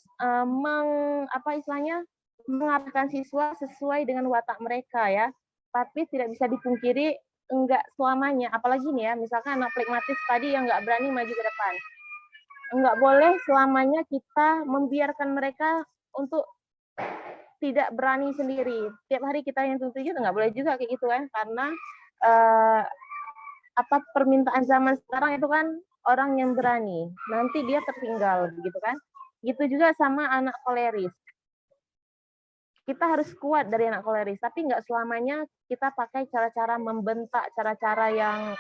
mengarahkan siswa sesuai dengan watak mereka ya. Tapi tidak bisa dipungkiri enggak selamanya. Apalagi nih ya, misalkan anak plekmatis tadi yang nggak berani maju ke depan. Enggak boleh selamanya kita membiarkan mereka untuk tidak berani sendiri. Tiap hari kita yang tuntut nggak boleh juga kayak gitu kan, karena permintaan zaman sekarang itu kan orang yang berani, nanti dia tertinggal gitu kan. Gitu juga sama anak koleris. Kita harus kuat dari anak koleris, tapi nggak selamanya kita pakai cara-cara membentak, cara-cara yang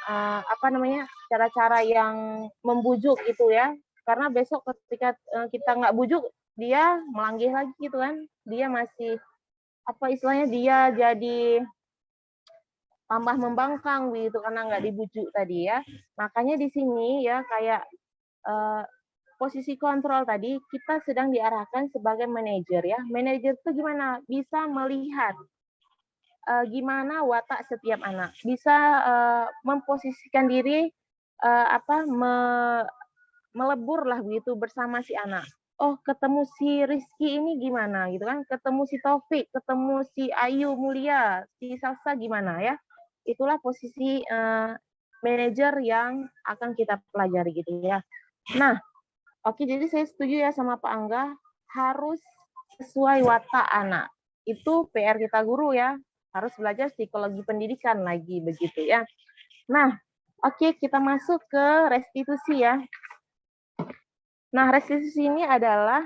cara-cara yang membujuk gitu ya. Karena besok ketika kita nggak bujuk, dia melanggih lagi gitu kan. Dia masih dia jadi tambah membangkang gitu karena nggak dibujuk tadi ya. Makanya di sini ya kayak posisi kontrol tadi kita sedang diarahkan sebagai manajer ya. Manajer itu gimana? Bisa melihat gimana watak setiap anak, bisa memposisikan diri melebur lah begitu bersama si anak. Oh, ketemu si Rizky ini gimana gitu kan? Ketemu si Taufik, ketemu si Ayu Mulia, si Salsa gimana ya? Itulah posisi manajer yang akan kita pelajari gitu ya. Nah, oke, jadi saya setuju ya sama Pak Angga, harus sesuai watak anak. Itu PR kita guru ya, harus belajar psikologi pendidikan lagi begitu ya. Nah, oke, kita masuk ke restitusi ya. Nah, restitusi ini adalah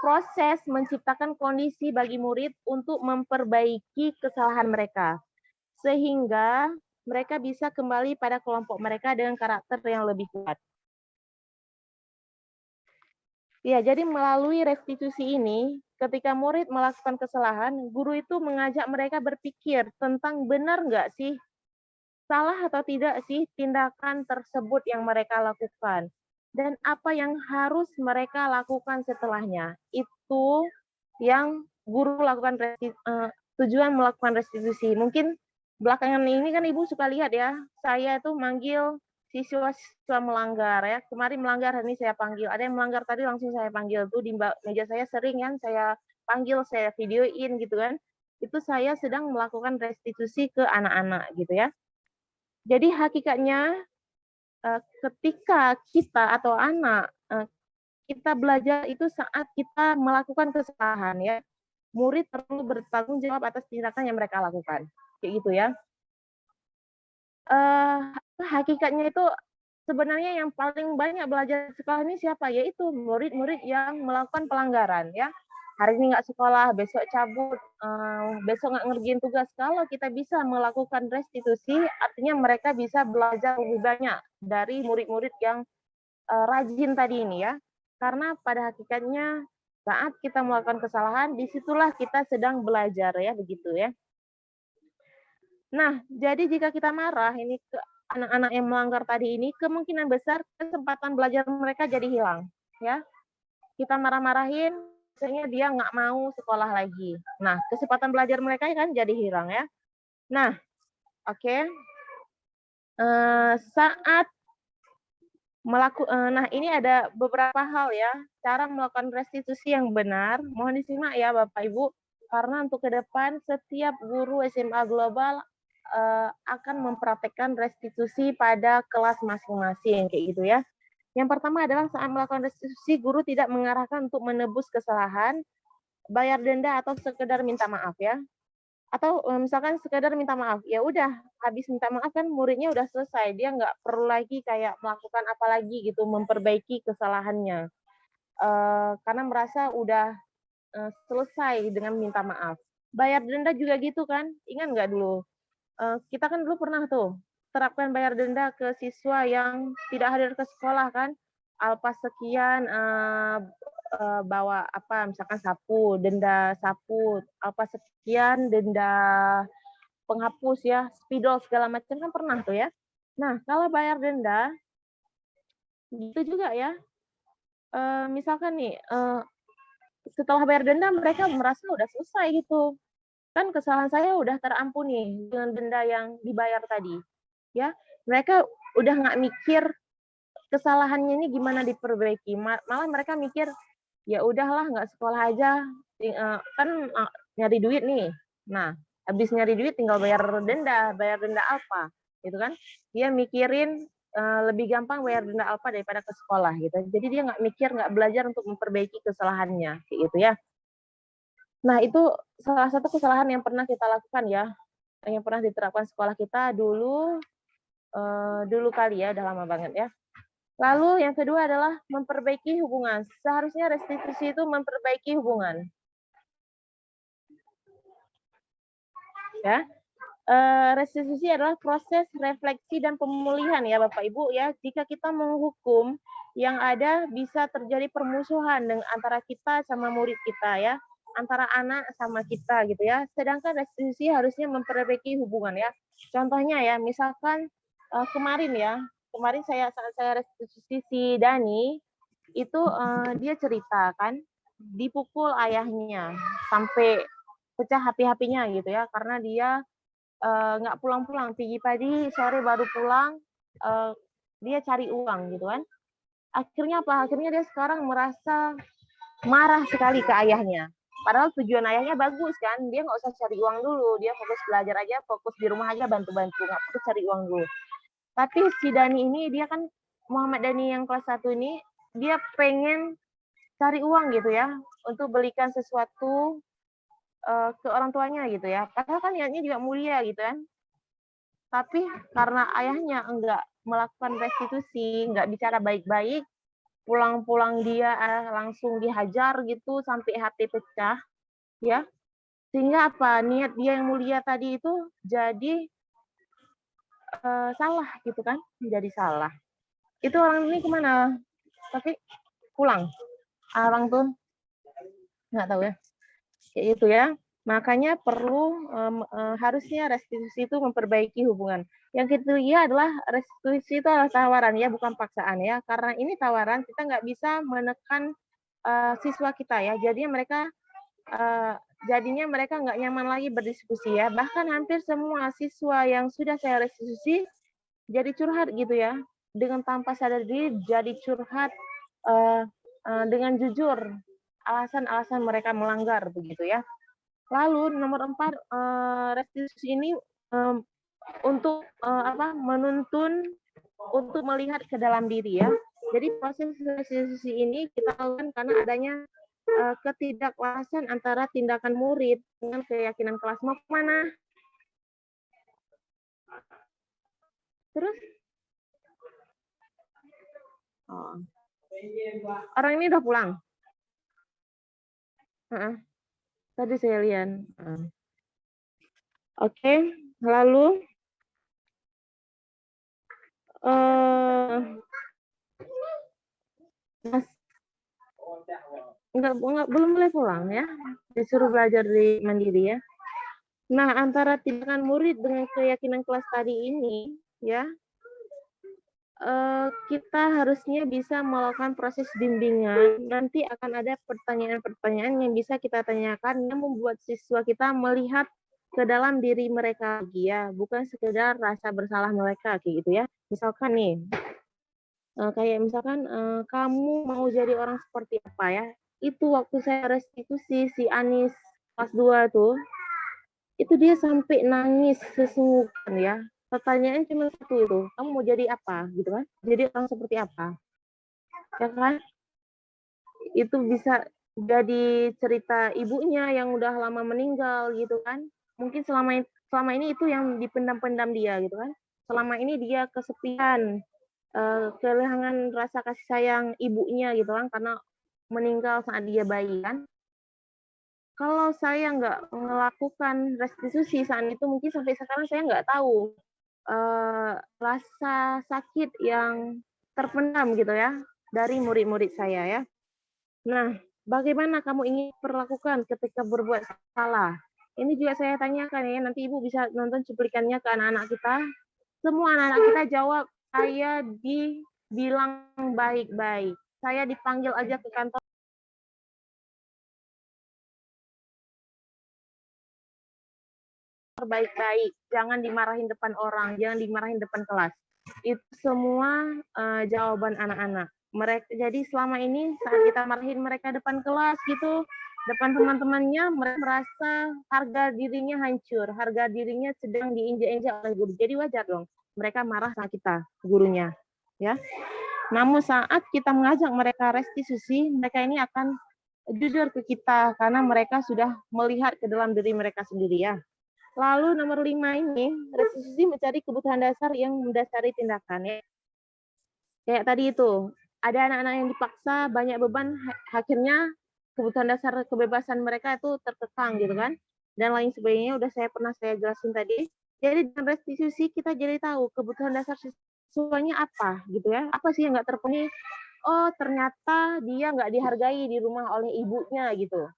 proses menciptakan kondisi bagi murid untuk memperbaiki kesalahan mereka, sehingga mereka bisa kembali pada kelompok mereka dengan karakter yang lebih kuat. Ya, jadi melalui restitusi ini, ketika murid melakukan kesalahan, guru itu mengajak mereka berpikir tentang benar nggak sih, salah atau tidak sih tindakan tersebut yang mereka lakukan. Dan apa yang harus mereka lakukan setelahnya. Itu yang guru lakukan tujuan melakukan restitusi. Mungkin belakangan ini kan Ibu suka lihat ya, saya itu manggil siswa melanggar ya. Kemarin melanggar, hari ini saya panggil. Ada yang melanggar tadi langsung saya panggil tuh di meja saya sering kan saya panggil, saya videoin gitu kan. Itu saya sedang melakukan restitusi ke anak-anak gitu ya. Jadi hakikatnya ketika kita atau anak kita belajar itu saat kita melakukan kesalahan ya, murid perlu bertanggung jawab atas tindakan yang mereka lakukan, kayak gitu ya. Hakikatnya itu sebenarnya yang paling banyak belajar sekolah ini siapa? Yaitu murid-murid yang melakukan pelanggaran ya. hari ini nggak sekolah, besok cabut, besok nggak ngerjain tugas. Kalau kita bisa melakukan restitusi, artinya mereka bisa belajar lebih banyak dari murid-murid yang rajin tadi ini ya. Karena pada hakikatnya saat kita melakukan kesalahan, disitulah kita sedang belajar ya, begitu ya. Nah, jadi jika kita marah ini ke anak-anak yang melanggar tadi ini, kemungkinan besar kesempatan belajar mereka jadi hilang ya. Kita marah-marahin, biasanya dia nggak mau sekolah lagi. Nah, kesempatan belajar mereka kan jadi hilang ya. Nah, oke. Saat nah ini ada beberapa hal ya, cara melakukan restitusi yang benar. Mohon disimak ya Bapak Ibu, karena untuk ke depan setiap guru SMA global akan mempraktekkan restitusi pada kelas masing-masing kayak gitu ya. Yang pertama adalah saat melakukan restitusi, guru tidak mengarahkan untuk menebus kesalahan, bayar denda atau sekedar minta maaf ya. Atau misalkan sekedar minta maaf, ya udah habis minta maaf kan muridnya udah selesai, dia nggak perlu lagi kayak melakukan apa lagi gitu, memperbaiki kesalahannya. Karena merasa udah selesai dengan minta maaf. Bayar denda juga gitu kan, ingat nggak dulu? Kita kan dulu pernah tuh terapkan bayar denda ke siswa yang tidak hadir ke sekolah kan, alpas sekian bawa apa misalkan sapu, denda sapu, alpas sekian denda penghapus ya, spidol segala macam kan pernah tuh ya. Nah, kalau bayar denda gitu juga ya. Misalkan nih setelah bayar denda mereka merasa udah selesai gitu. Kan kesalahan saya udah terampuni dengan denda yang dibayar tadi. Ya, mereka udah nggak mikir kesalahannya ini gimana diperbaiki. Malah mereka mikir ya udahlah nggak sekolah aja, kan nyari duit nih. Nah, habis nyari duit tinggal bayar denda apa, gitu kan? Dia mikirin lebih gampang bayar denda apa daripada ke sekolah gitu. Jadi dia nggak mikir, nggak belajar untuk memperbaiki kesalahannya, kayak gitu ya. Nah, itu salah satu kesalahan yang pernah kita lakukan ya, yang pernah diterapkan sekolah kita dulu kali ya, udah lama banget ya. Lalu yang kedua adalah memperbaiki hubungan. Seharusnya restitusi itu memperbaiki hubungan. Ya, restitusi adalah proses refleksi dan pemulihan ya Bapak Ibu ya. Jika kita menghukum, yang ada bisa terjadi permusuhan dengan antara kita sama murid kita ya, antara anak sama kita gitu ya. Sedangkan restitusi harusnya memperbaiki hubungan ya. Contohnya ya, misalkan kemarin saat saya restitusi si Dani itu dia cerita kan dipukul ayahnya sampai pecah HP-HP-nya gitu ya, karena dia nggak pulang-pulang, pagi-pagi sore baru pulang, dia cari uang gitu kan. Akhirnya apa? Akhirnya dia sekarang merasa marah sekali ke ayahnya. Padahal tujuan ayahnya bagus kan, dia nggak usah cari uang dulu, dia fokus belajar aja, fokus di rumah aja, bantu-bantu, nggak perlu cari uang dulu. Tapi si Dani ini, dia kan Muhammad Dani yang kelas 1 ini, dia pengen cari uang gitu ya, untuk belikan sesuatu ke orang tuanya gitu ya. Padahal kan niatnya juga mulia gitu kan. Tapi karena ayahnya enggak melakukan restitusi, enggak bicara baik-baik, pulang-pulang dia langsung dihajar gitu sampai HP pecah, ya. Sehingga apa? Niat dia yang mulia tadi itu jadi salah gitu kan, menjadi salah. Itu orang ini kemana? Tapi pulang. Orang tuh nggak tahu ya. Kayak gitu ya. Makanya perlu harusnya restitusi itu memperbaiki hubungan. Yang ketiga adalah restitusi itu adalah tawaran ya, bukan paksaan ya. Karena ini tawaran, kita nggak bisa menekan siswa kita ya. Jadinya mereka nggak nyaman lagi berdiskusi ya. Bahkan hampir semua siswa yang sudah saya restitusi jadi curhat gitu ya. Dengan tanpa sadar diri jadi curhat dengan jujur alasan-alasan mereka melanggar begitu ya. Lalu nomor 4 restitusi ini untuk menuntun untuk melihat ke dalam diri ya. Jadi proses restitusi ini kita lakukan karena adanya ketidakwarasan antara tindakan murid dengan keyakinan kelas. Mau kemana? Terus? Oh. Orang ini udah pulang. Tadi saya lihat. Oke, lalu belum boleh pulang ya, disuruh belajar di mandiri ya. Nah, antara tindakan murid dengan keyakinan kelas tadi ini ya, kita harusnya bisa melakukan proses bimbingan. Nanti akan ada pertanyaan-pertanyaan yang bisa kita tanyakan yang membuat siswa kita melihat ke dalam diri mereka lagi ya, bukan sekedar rasa bersalah mereka kayak gitu ya. Misalkan nih, kayak misalkan kamu mau jadi orang seperti apa ya? Itu waktu saya restitusi si Anis kelas 2 tuh, itu dia sampai nangis sesungguhnya ya. Pertanyaannya cuma satu itu, kamu mau jadi apa gitu kan? Jadi orang seperti apa? Ya kan? Itu bisa jadi cerita ibunya yang udah lama meninggal gitu kan. Mungkin selama ini itu yang dipendam-pendam dia gitu kan. Selama ini dia kesepian, kehilangan rasa kasih sayang ibunya gitu kan karena meninggal saat dia bayi kan. Kalau saya nggak melakukan restitusi saat itu, mungkin sampai sekarang saya nggak tahu rasa sakit yang terpendam gitu ya dari murid-murid saya ya. Nah, bagaimana kamu ingin perlakukan ketika berbuat salah? Ini juga saya tanyakan ya, nanti Ibu bisa nonton cuplikannya ke anak-anak kita. Semua anak-anak kita jawab, saya dibilang baik-baik. Saya dipanggil aja ke kantor baik-baik, jangan dimarahin depan orang, jangan dimarahin depan kelas. Itu semua jawaban anak-anak. Jadi selama ini saat kita marahin mereka depan kelas gitu, depan teman-temannya, mereka merasa harga dirinya hancur, harga dirinya sedang diinjak-injak oleh guru. Jadi wajar dong, mereka marah sama kita, gurunya, ya. Namun saat kita mengajak mereka restitusi, mereka ini akan jujur ke kita karena mereka sudah melihat ke dalam diri mereka sendiri ya. Lalu nomor 5 ini, restitusi mencari kebutuhan dasar yang mendasari tindakan ya. Kayak tadi itu, ada anak-anak yang dipaksa, banyak beban, akhirnya kebutuhan dasar kebebasan mereka itu terkekang gitu kan. Dan lain sebagainya, udah pernah saya jelasin tadi. Jadi dengan restitusi kita jadi tahu kebutuhan dasar siswanya apa gitu ya. Apa sih yang nggak terpenuhi? Oh ternyata dia nggak dihargai di rumah oleh ibunya gitu.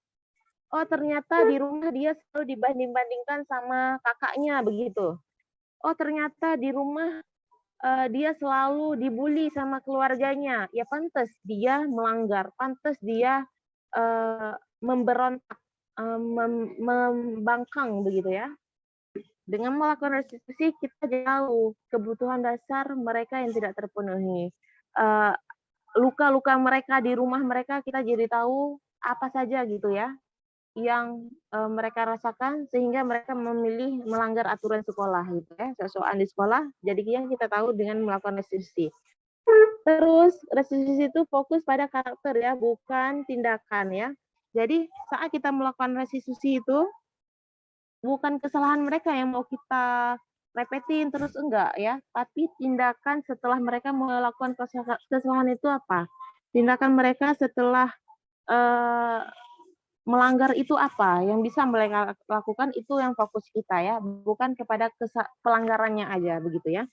Oh ternyata di rumah dia selalu dibanding-bandingkan sama kakaknya begitu. Oh ternyata di rumah dia selalu dibully sama keluarganya. Ya pantas dia melanggar, pantas dia memberontak, membangkang begitu ya. Dengan melakukan restitusi kita tahu kebutuhan dasar mereka yang tidak terpenuhi. Luka-luka mereka di rumah mereka kita jadi tahu apa saja gitu ya yang mereka rasakan sehingga mereka memilih melanggar aturan sekolah gitu ya, soal di sekolah. Jadi yang kita tahu dengan melakukan restitusi. Terus restitusi itu fokus pada karakter ya, bukan tindakan ya. Jadi saat kita melakukan restitusi itu bukan kesalahan mereka yang mau kita repetin terus enggak ya, tapi tindakan setelah mereka melakukan kesalahan itu apa? Tindakan mereka setelah melanggar itu apa yang bisa mereka lakukan, itu yang fokus kita ya, bukan kepada pelanggarannya aja begitu ya.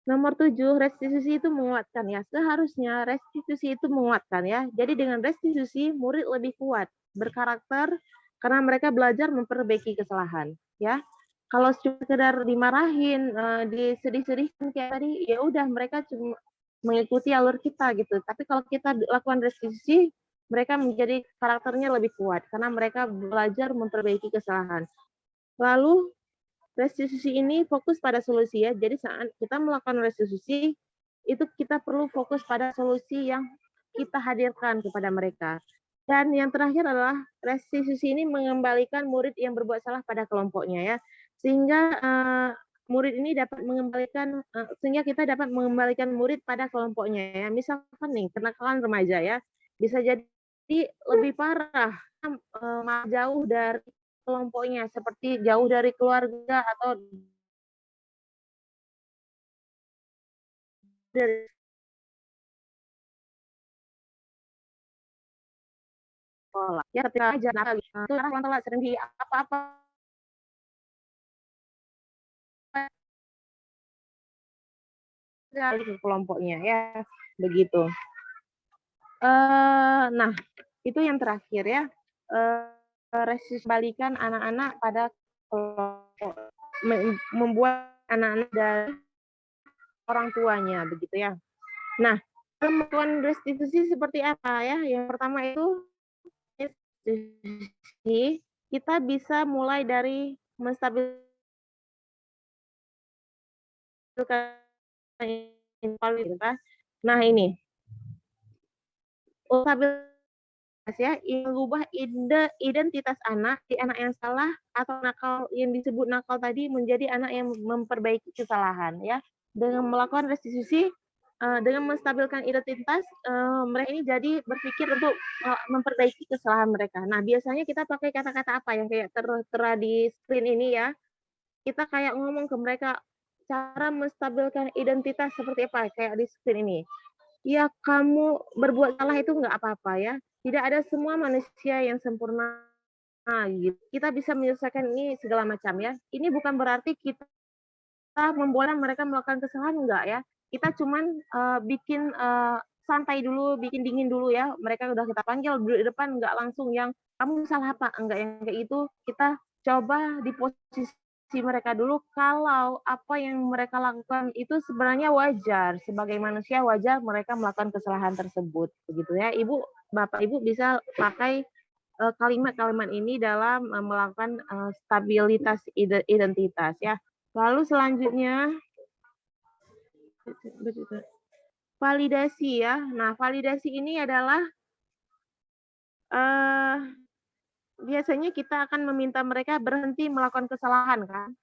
Nomor 7, restitusi itu menguatkan ya. Seharusnya restitusi itu menguatkan ya. Jadi dengan restitusi murid lebih kuat berkarakter karena mereka belajar memperbaiki kesalahan ya. Kalau cuma sekedar dimarahin, disedih-sedihkan kayak tadi, ya udah mereka cuma mengikuti alur kita gitu. Tapi kalau kita lakukan restitusi, mereka menjadi karakternya lebih kuat karena mereka belajar memperbaiki kesalahan. Lalu restitusi ini fokus pada solusi ya. Jadi saat kita melakukan restitusi itu kita perlu fokus pada solusi yang kita hadirkan kepada mereka. Dan yang terakhir adalah restitusi ini mengembalikan murid yang berbuat salah pada kelompoknya ya. Sehingga murid ini dapat mengembalikan sehingga kita dapat mengembalikan murid pada kelompoknya ya. Misalkan nih kenakalan remaja ya. Bisa jadi lebih parah, jauh dari kelompoknya, seperti jauh dari keluarga atau dari. sekolah. Ya ketika aja itu orang telat sering di apa-apa ke kelompoknya ya begitu. Nah itu yang terakhir ya, restitusi balikan anak-anak pada kelompok, membuat anak-anak dari orang tuanya begitu ya. Nah, melakukan restitusi seperti apa ya? Yang pertama itu restitusi kita bisa mulai dari menstabilkan invaliditas. Nah ini stabilitas ya, mengubah identitas anak di anak yang salah atau nakal yang disebut nakal tadi menjadi anak yang memperbaiki kesalahan ya. Dengan melakukan restitusi, dengan menstabilkan identitas, mereka ini jadi berpikir untuk memperbaiki kesalahan mereka. Nah biasanya kita pakai kata-kata apa yang kayak tertera di screen ini ya. Kita kayak ngomong ke mereka cara menstabilkan identitas seperti apa kayak di screen ini. Ya kamu berbuat salah itu nggak apa-apa ya. Tidak ada semua manusia yang sempurna. Gitu. Kita bisa menyelesaikan ini segala macam ya. Ini bukan berarti kita membolehkan mereka melakukan kesalahan enggak ya. Kita cuman bikin santai dulu, bikin dingin dulu ya. Mereka udah kita panggil duduk di depan, nggak langsung yang kamu salah apa, enggak yang kayak itu. Kita coba di posisi mereka dulu kalau apa yang mereka lakukan itu sebenarnya wajar, sebagai manusia wajar mereka melakukan kesalahan tersebut begitu ya. Ibu, Bapak Ibu bisa pakai kalimat-kalimat ini dalam melakukan stabilitas identitas ya. Lalu selanjutnya validasi ya. Nah, validasi ini adalah biasanya kita akan meminta mereka berhenti melakukan kesalahan kan.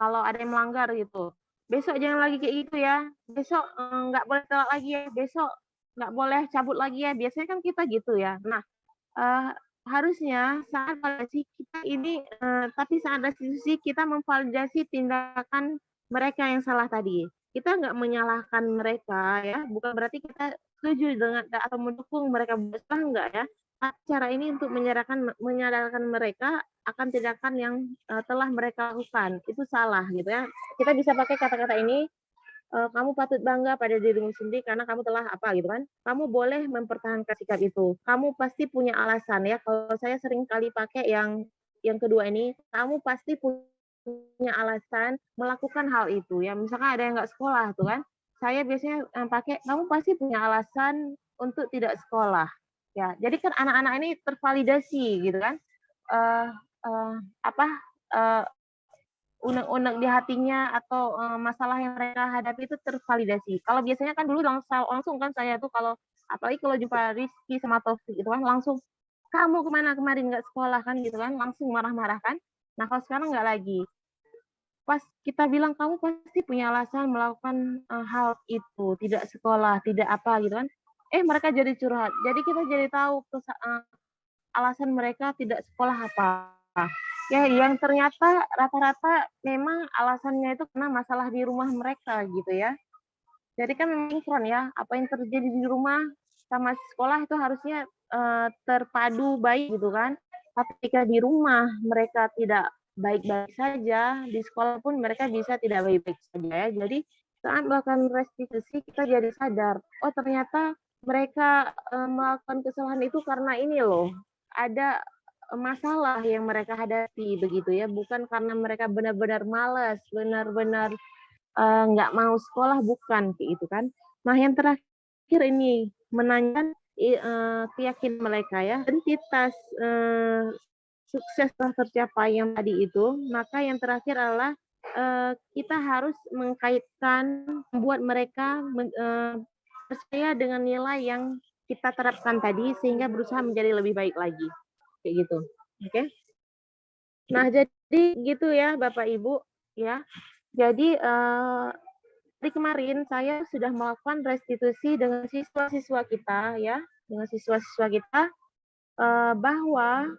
Kalau ada yang melanggar gitu. Besok jangan lagi kayak gitu ya. Besok nggak boleh telat lagi ya. Besok nggak boleh cabut lagi ya. Biasanya kan kita gitu ya. Nah, harusnya saat validasi kita ini, tapi saat restitusi kita memvalidasi tindakan mereka yang salah tadi. Kita nggak menyalahkan mereka ya. Bukan berarti kita setuju dengan atau mendukung mereka bersalah enggak ya. Cara ini untuk menyadarkan mereka akan tindakan yang telah mereka lakukan itu salah gitu ya. Kita bisa pakai kata-kata ini, kamu patut bangga pada dirimu sendiri karena kamu telah apa gitu kan. Kamu boleh mempertahankan sikap itu. Kamu pasti punya alasan ya. Kalau saya sering kali pakai yang kedua ini, kamu pasti punya alasan melakukan hal itu ya. Misalkan ada yang nggak sekolah tuh kan. Saya biasanya pakai kamu pasti punya alasan untuk tidak sekolah. Ya, jadi kan anak-anak ini tervalidasi gitu kan. Unek-unek di hatinya atau masalah yang mereka hadapi itu tervalidasi. Kalau biasanya kan dulu langsung kan saya tuh kalau apalagi kalau jumpa Rizky sama Taufik itu kan langsung kamu kemana kemarin nggak sekolah kan gitu kan langsung marah-marah kan. Nah kalau sekarang nggak lagi. Pas kita bilang kamu pasti punya alasan melakukan hal itu, tidak sekolah, tidak apa gitu kan. Mereka jadi curhat. Jadi kita jadi tahu alasan mereka tidak sekolah apa. Ya, yang ternyata rata-rata memang alasannya itu karena masalah di rumah mereka gitu ya. Jadi kan memang sinkron ya, apa yang terjadi di rumah sama sekolah itu harusnya terpadu baik gitu kan. Tapi ketika di rumah mereka tidak baik-baik saja, di sekolah pun mereka bisa tidak baik-baik saja ya. Jadi saat melakukan restitusi kita jadi sadar, oh ternyata mereka melakukan kesalahan itu karena ini loh, ada masalah yang mereka hadapi begitu ya, bukan karena mereka benar-benar malas, benar-benar nggak mau sekolah, bukan kayak itu kan. Nah yang terakhir ini menanyakan keyakinan mereka ya, identitas sukses telah tercapai yang tadi itu, maka yang terakhir adalah kita harus mengkaitkan, membuat mereka percaya dengan nilai yang kita terapkan tadi sehingga berusaha menjadi lebih baik lagi kayak gitu. Oke. Nah jadi gitu ya Bapak Ibu ya. Jadi dari kemarin saya sudah melakukan restitusi dengan siswa-siswa kita ya, dengan siswa-siswa kita bahwa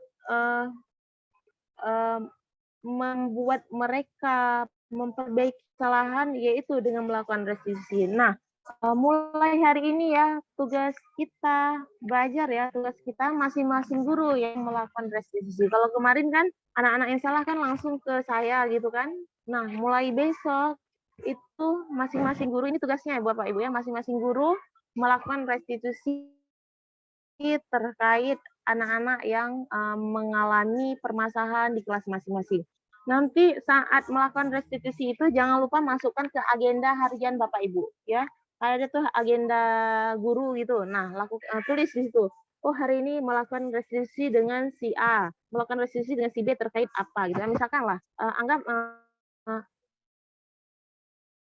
membuat mereka memperbaiki kesalahan yaitu dengan melakukan restitusi. Nah, Mulai hari ini ya, tugas kita belajar ya, tugas kita masing-masing guru yang melakukan restitusi. Kalau kemarin kan anak-anak yang salah kan langsung ke saya gitu kan. Nah, mulai besok itu masing-masing guru ini tugasnya ya Bapak Ibu ya, masing-masing guru melakukan restitusi terkait anak-anak yang mengalami permasalahan di kelas masing-masing. Nanti saat melakukan restitusi itu jangan lupa masukkan ke agenda harian Bapak Ibu ya. Ada tuh agenda guru gitu. Nah, tulis di situ. Oh, hari ini melakukan restitusi dengan si A, melakukan restitusi dengan si B terkait apa gitu. Misalkan lah, anggap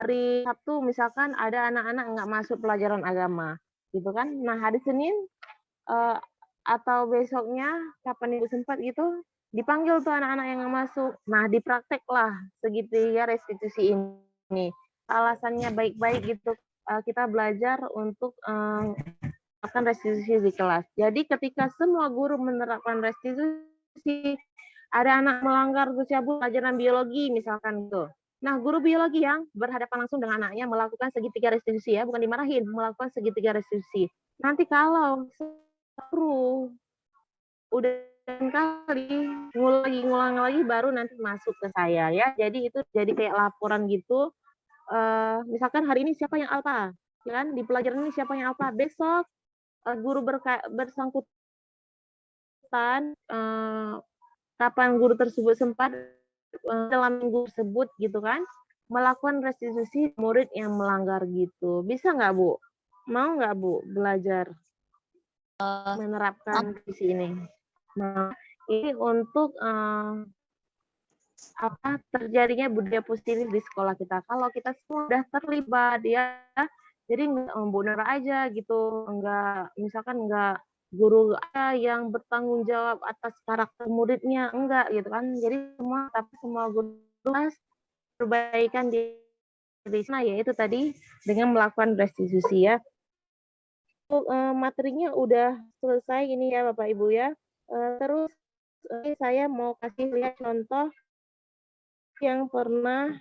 hari Sabtu misalkan ada anak-anak nggak masuk pelajaran agama, gitu kan. Nah, hari Senin atau besoknya kapan Ibu sempat gitu, dipanggil tuh anak-anak yang nggak masuk. Nah, dipraktek lah segitiga restitusi ini. Alasannya baik-baik gitu. Kita belajar untuk melakukan restitusi di kelas. Jadi ketika semua guru menerapkan restitusi, ada anak melanggar tersebut pelajaran biologi misalkan gitu. Nah, guru biologi yang berhadapan langsung dengan anaknya melakukan segitiga restitusi ya, bukan dimarahin, melakukan segitiga restitusi. Nanti kalau guru udah kali ngulang lagi baru nanti masuk ke saya ya. Jadi itu jadi kayak laporan gitu. Misalkan hari ini siapa yang alfa, kan di pelajaran ini siapa yang alfa, besok guru bersangkutan kapan guru tersebut sempat dalam minggu tersebut gitu kan melakukan restitusi murid yang melanggar gitu. Bisa nggak Bu? Mau nggak Bu belajar menerapkan visi ini? Nah, ini untuk terjadinya budaya positif di sekolah kita. Kalau kita sudah terlibat ya, jadi nggak benar aja gitu, misalkan nggak guru yang bertanggung jawab atas karakter muridnya, enggak gitu kan. Jadi semua guru perbaikan di sana yaitu tadi dengan melakukan restitusi ya. Materinya udah selesai ini ya Bapak Ibu ya. Terus saya mau kasih lihat contoh yang pernah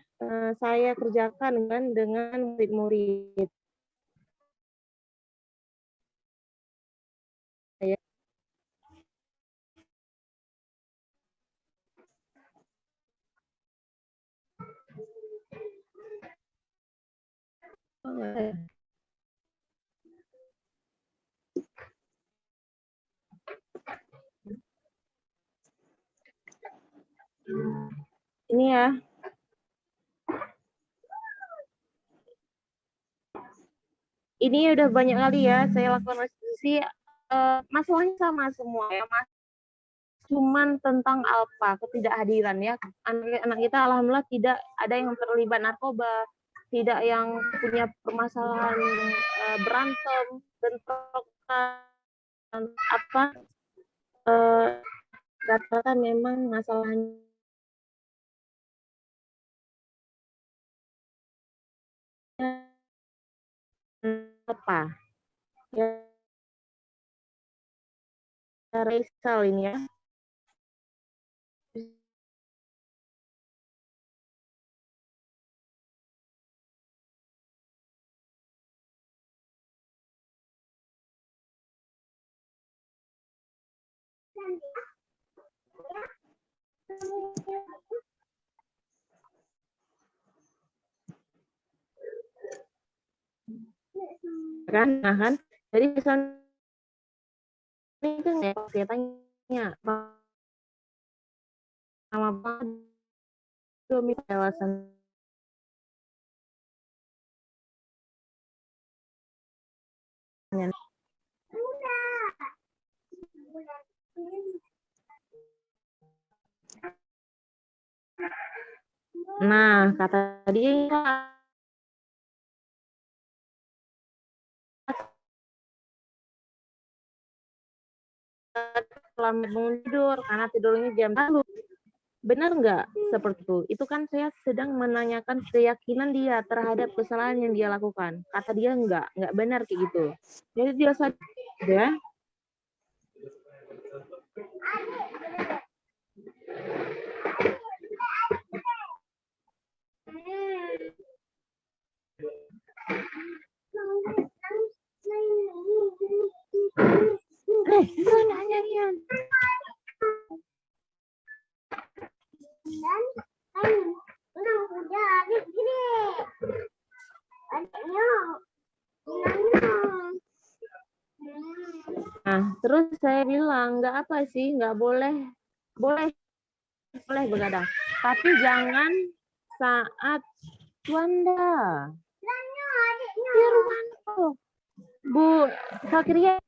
saya kerjakan dengan murid-murid. Ini ya. Ini udah banyak kali ya saya lakukan restitusi. Masalahnya sama semua ya, Mas. Cuman tentang alfa, ketidakhadiran ya. Anak kita alhamdulillah tidak ada yang terlibat narkoba, tidak yang punya permasalahan berantem, bentrokan, rata-rata memang masalahnya apa ya, resal ini ya. Kan, jadi misalnya ini kan ya saya tanya sama Pak minta alasan nah kata dia lambat bangun tidur karena tidurnya jam lalu. Benar nggak seperti itu? Itu kan saya sedang menanyakan keyakinan dia terhadap kesalahan yang dia lakukan. Kata dia nggak benar kayak gitu. Jadi dia sadar ya. Nah, terus saya bilang, nggak apa sih, nggak boleh, boleh begadang. Tapi jangan saat Wanda. Ya, Rumanto. Bu Sakria,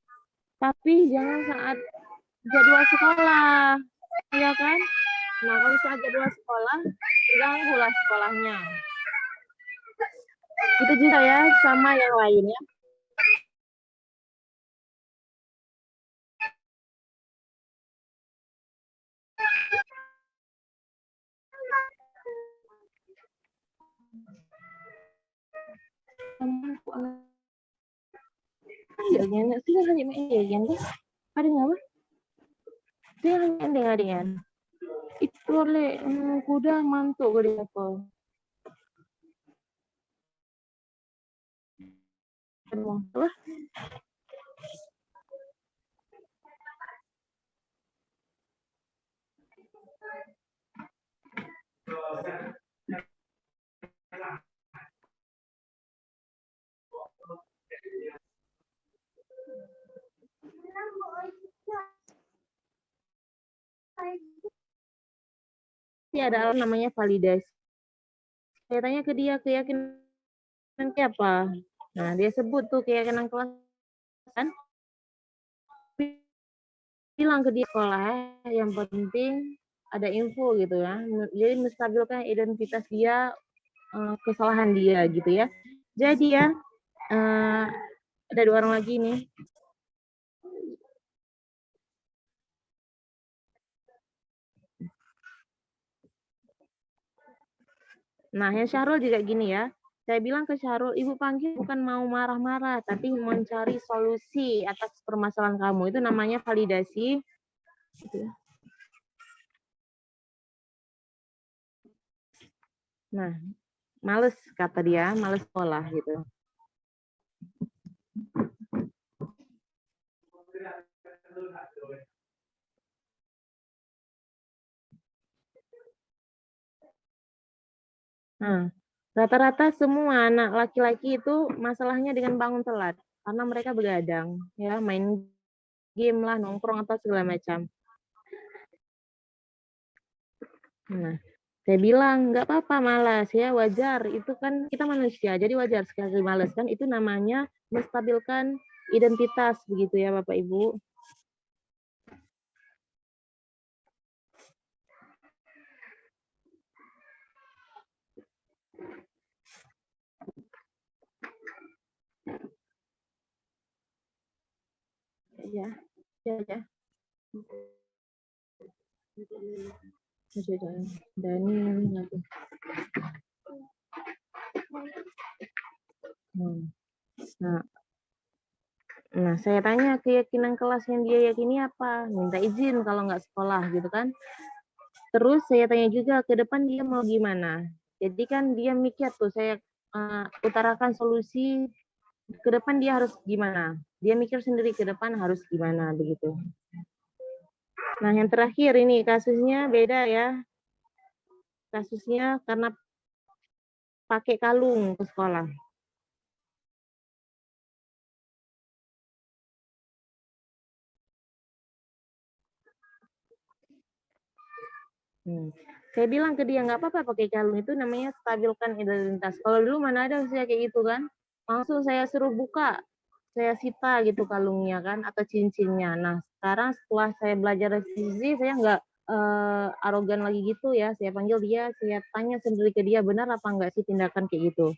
tapi jangan saat jadwal sekolah, ya kan? Nah, kalau saat jadwal sekolah, terganggulah sekolahnya. Itu juga ya, sama yang lainnya. Iya, sih hanya iya, ada nggak? Dia hanya dengan itu oleh kuda mantuk gede apa? Ini ada namanya validasi. Saya tanya ke dia keyakinan ke apa? Nah, dia sebut tuh keyakinan kelas kan. Bilang ke dia sekolah yang penting ada info gitu ya. Jadi menstabilkan identitas dia, kesalahan dia gitu ya. Jadi ya ada 2 orang lagi nih. Nah, yang Syahrul juga gini ya. Saya bilang ke Syahrul, Ibu panggil bukan mau marah-marah, tapi mencari solusi atas permasalahan kamu. Itu namanya validasi. Gitu ya. Nah, males kata dia, males sekolah gitu. Nah, rata-rata semua anak laki-laki itu masalahnya dengan bangun telat karena mereka begadang, ya main game lah, nongkrong atau segala macam. Nah, saya bilang nggak apa-apa malas ya, wajar. Itu kan kita manusia, jadi wajar sekali malas kan. Itu namanya menstabilkan identitas begitu ya Bapak Ibu. Ya. Daniel lagi. Nah, saya tanya keyakinan kelas yang dia yakini apa? Minta izin kalau nggak sekolah gitu kan. Terus saya tanya juga ke depan dia mau gimana. Jadi kan dia mikir tuh, saya utarakan solusi ke depan dia harus gimana. Dia mikir sendiri ke depan harus gimana begitu. Nah, yang terakhir ini kasusnya beda ya. Kasusnya karena pakai kalung ke sekolah. Saya bilang ke dia nggak apa-apa pakai kalung, itu namanya stabilkan identitas. Kalau dulu mana ada saya kayak gitu kan, langsung saya suruh buka, saya sita gitu kalungnya kan atau cincinnya. Nah sekarang setelah saya belajar dari sisi, saya nggak arogan lagi gitu ya. Saya panggil dia, saya tanya sendiri ke dia benar apa enggak sih tindakan kayak gitu.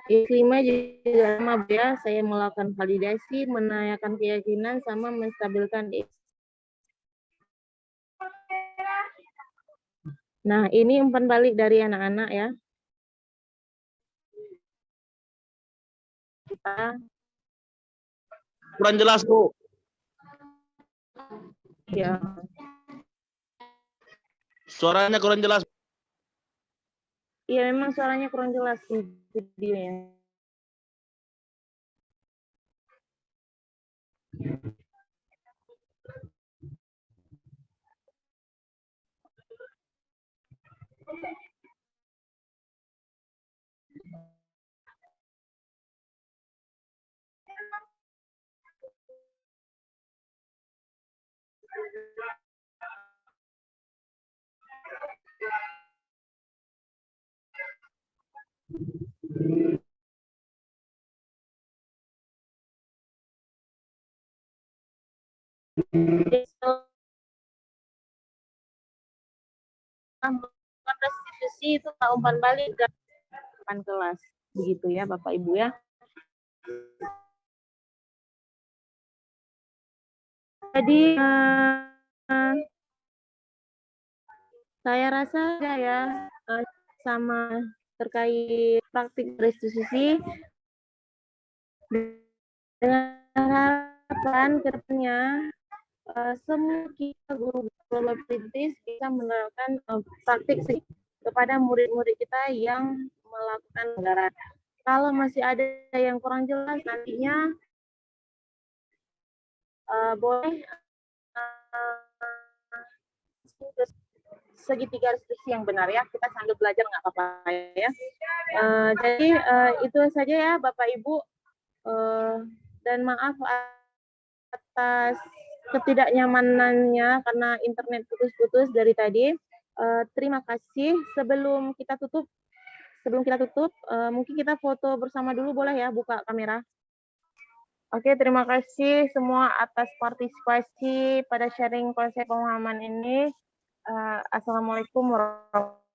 Yang kelima juga sama Bu ya, saya melakukan validasi, menanyakan keyakinan, sama menstabilkan. Nah, ini umpan balik dari anak-anak ya. Kita Kurang jelas, Bu. ya. Suaranya kurang jelas. Iya, memang suaranya kurang jelas di videonya. Melakukan restitusi itu umpan balik ke depan kelas, begitu ya Bapak Ibu ya. Jadi saya rasa ya sama terkait praktik restitusi dengan harapan kedepannya semua kita guru probabilitas bisa menerapkan praktik kepada murid-murid kita yang melakukan pelanggaran. Kalau masih ada yang kurang jelas nantinya boleh segitiga restitusi yang benar ya, kita sambil belajar nggak apa-apa ya. Jadi itu saja ya Bapak Ibu, dan maaf atas ketidaknyamanannya karena internet putus-putus dari tadi. Terima kasih. Sebelum kita tutup, mungkin kita foto bersama dulu boleh ya, buka kamera. Oke, terima kasih semua atas partisipasi pada sharing konsep pemahaman ini. Assalamualaikum warahmatullahi wabarakatuh.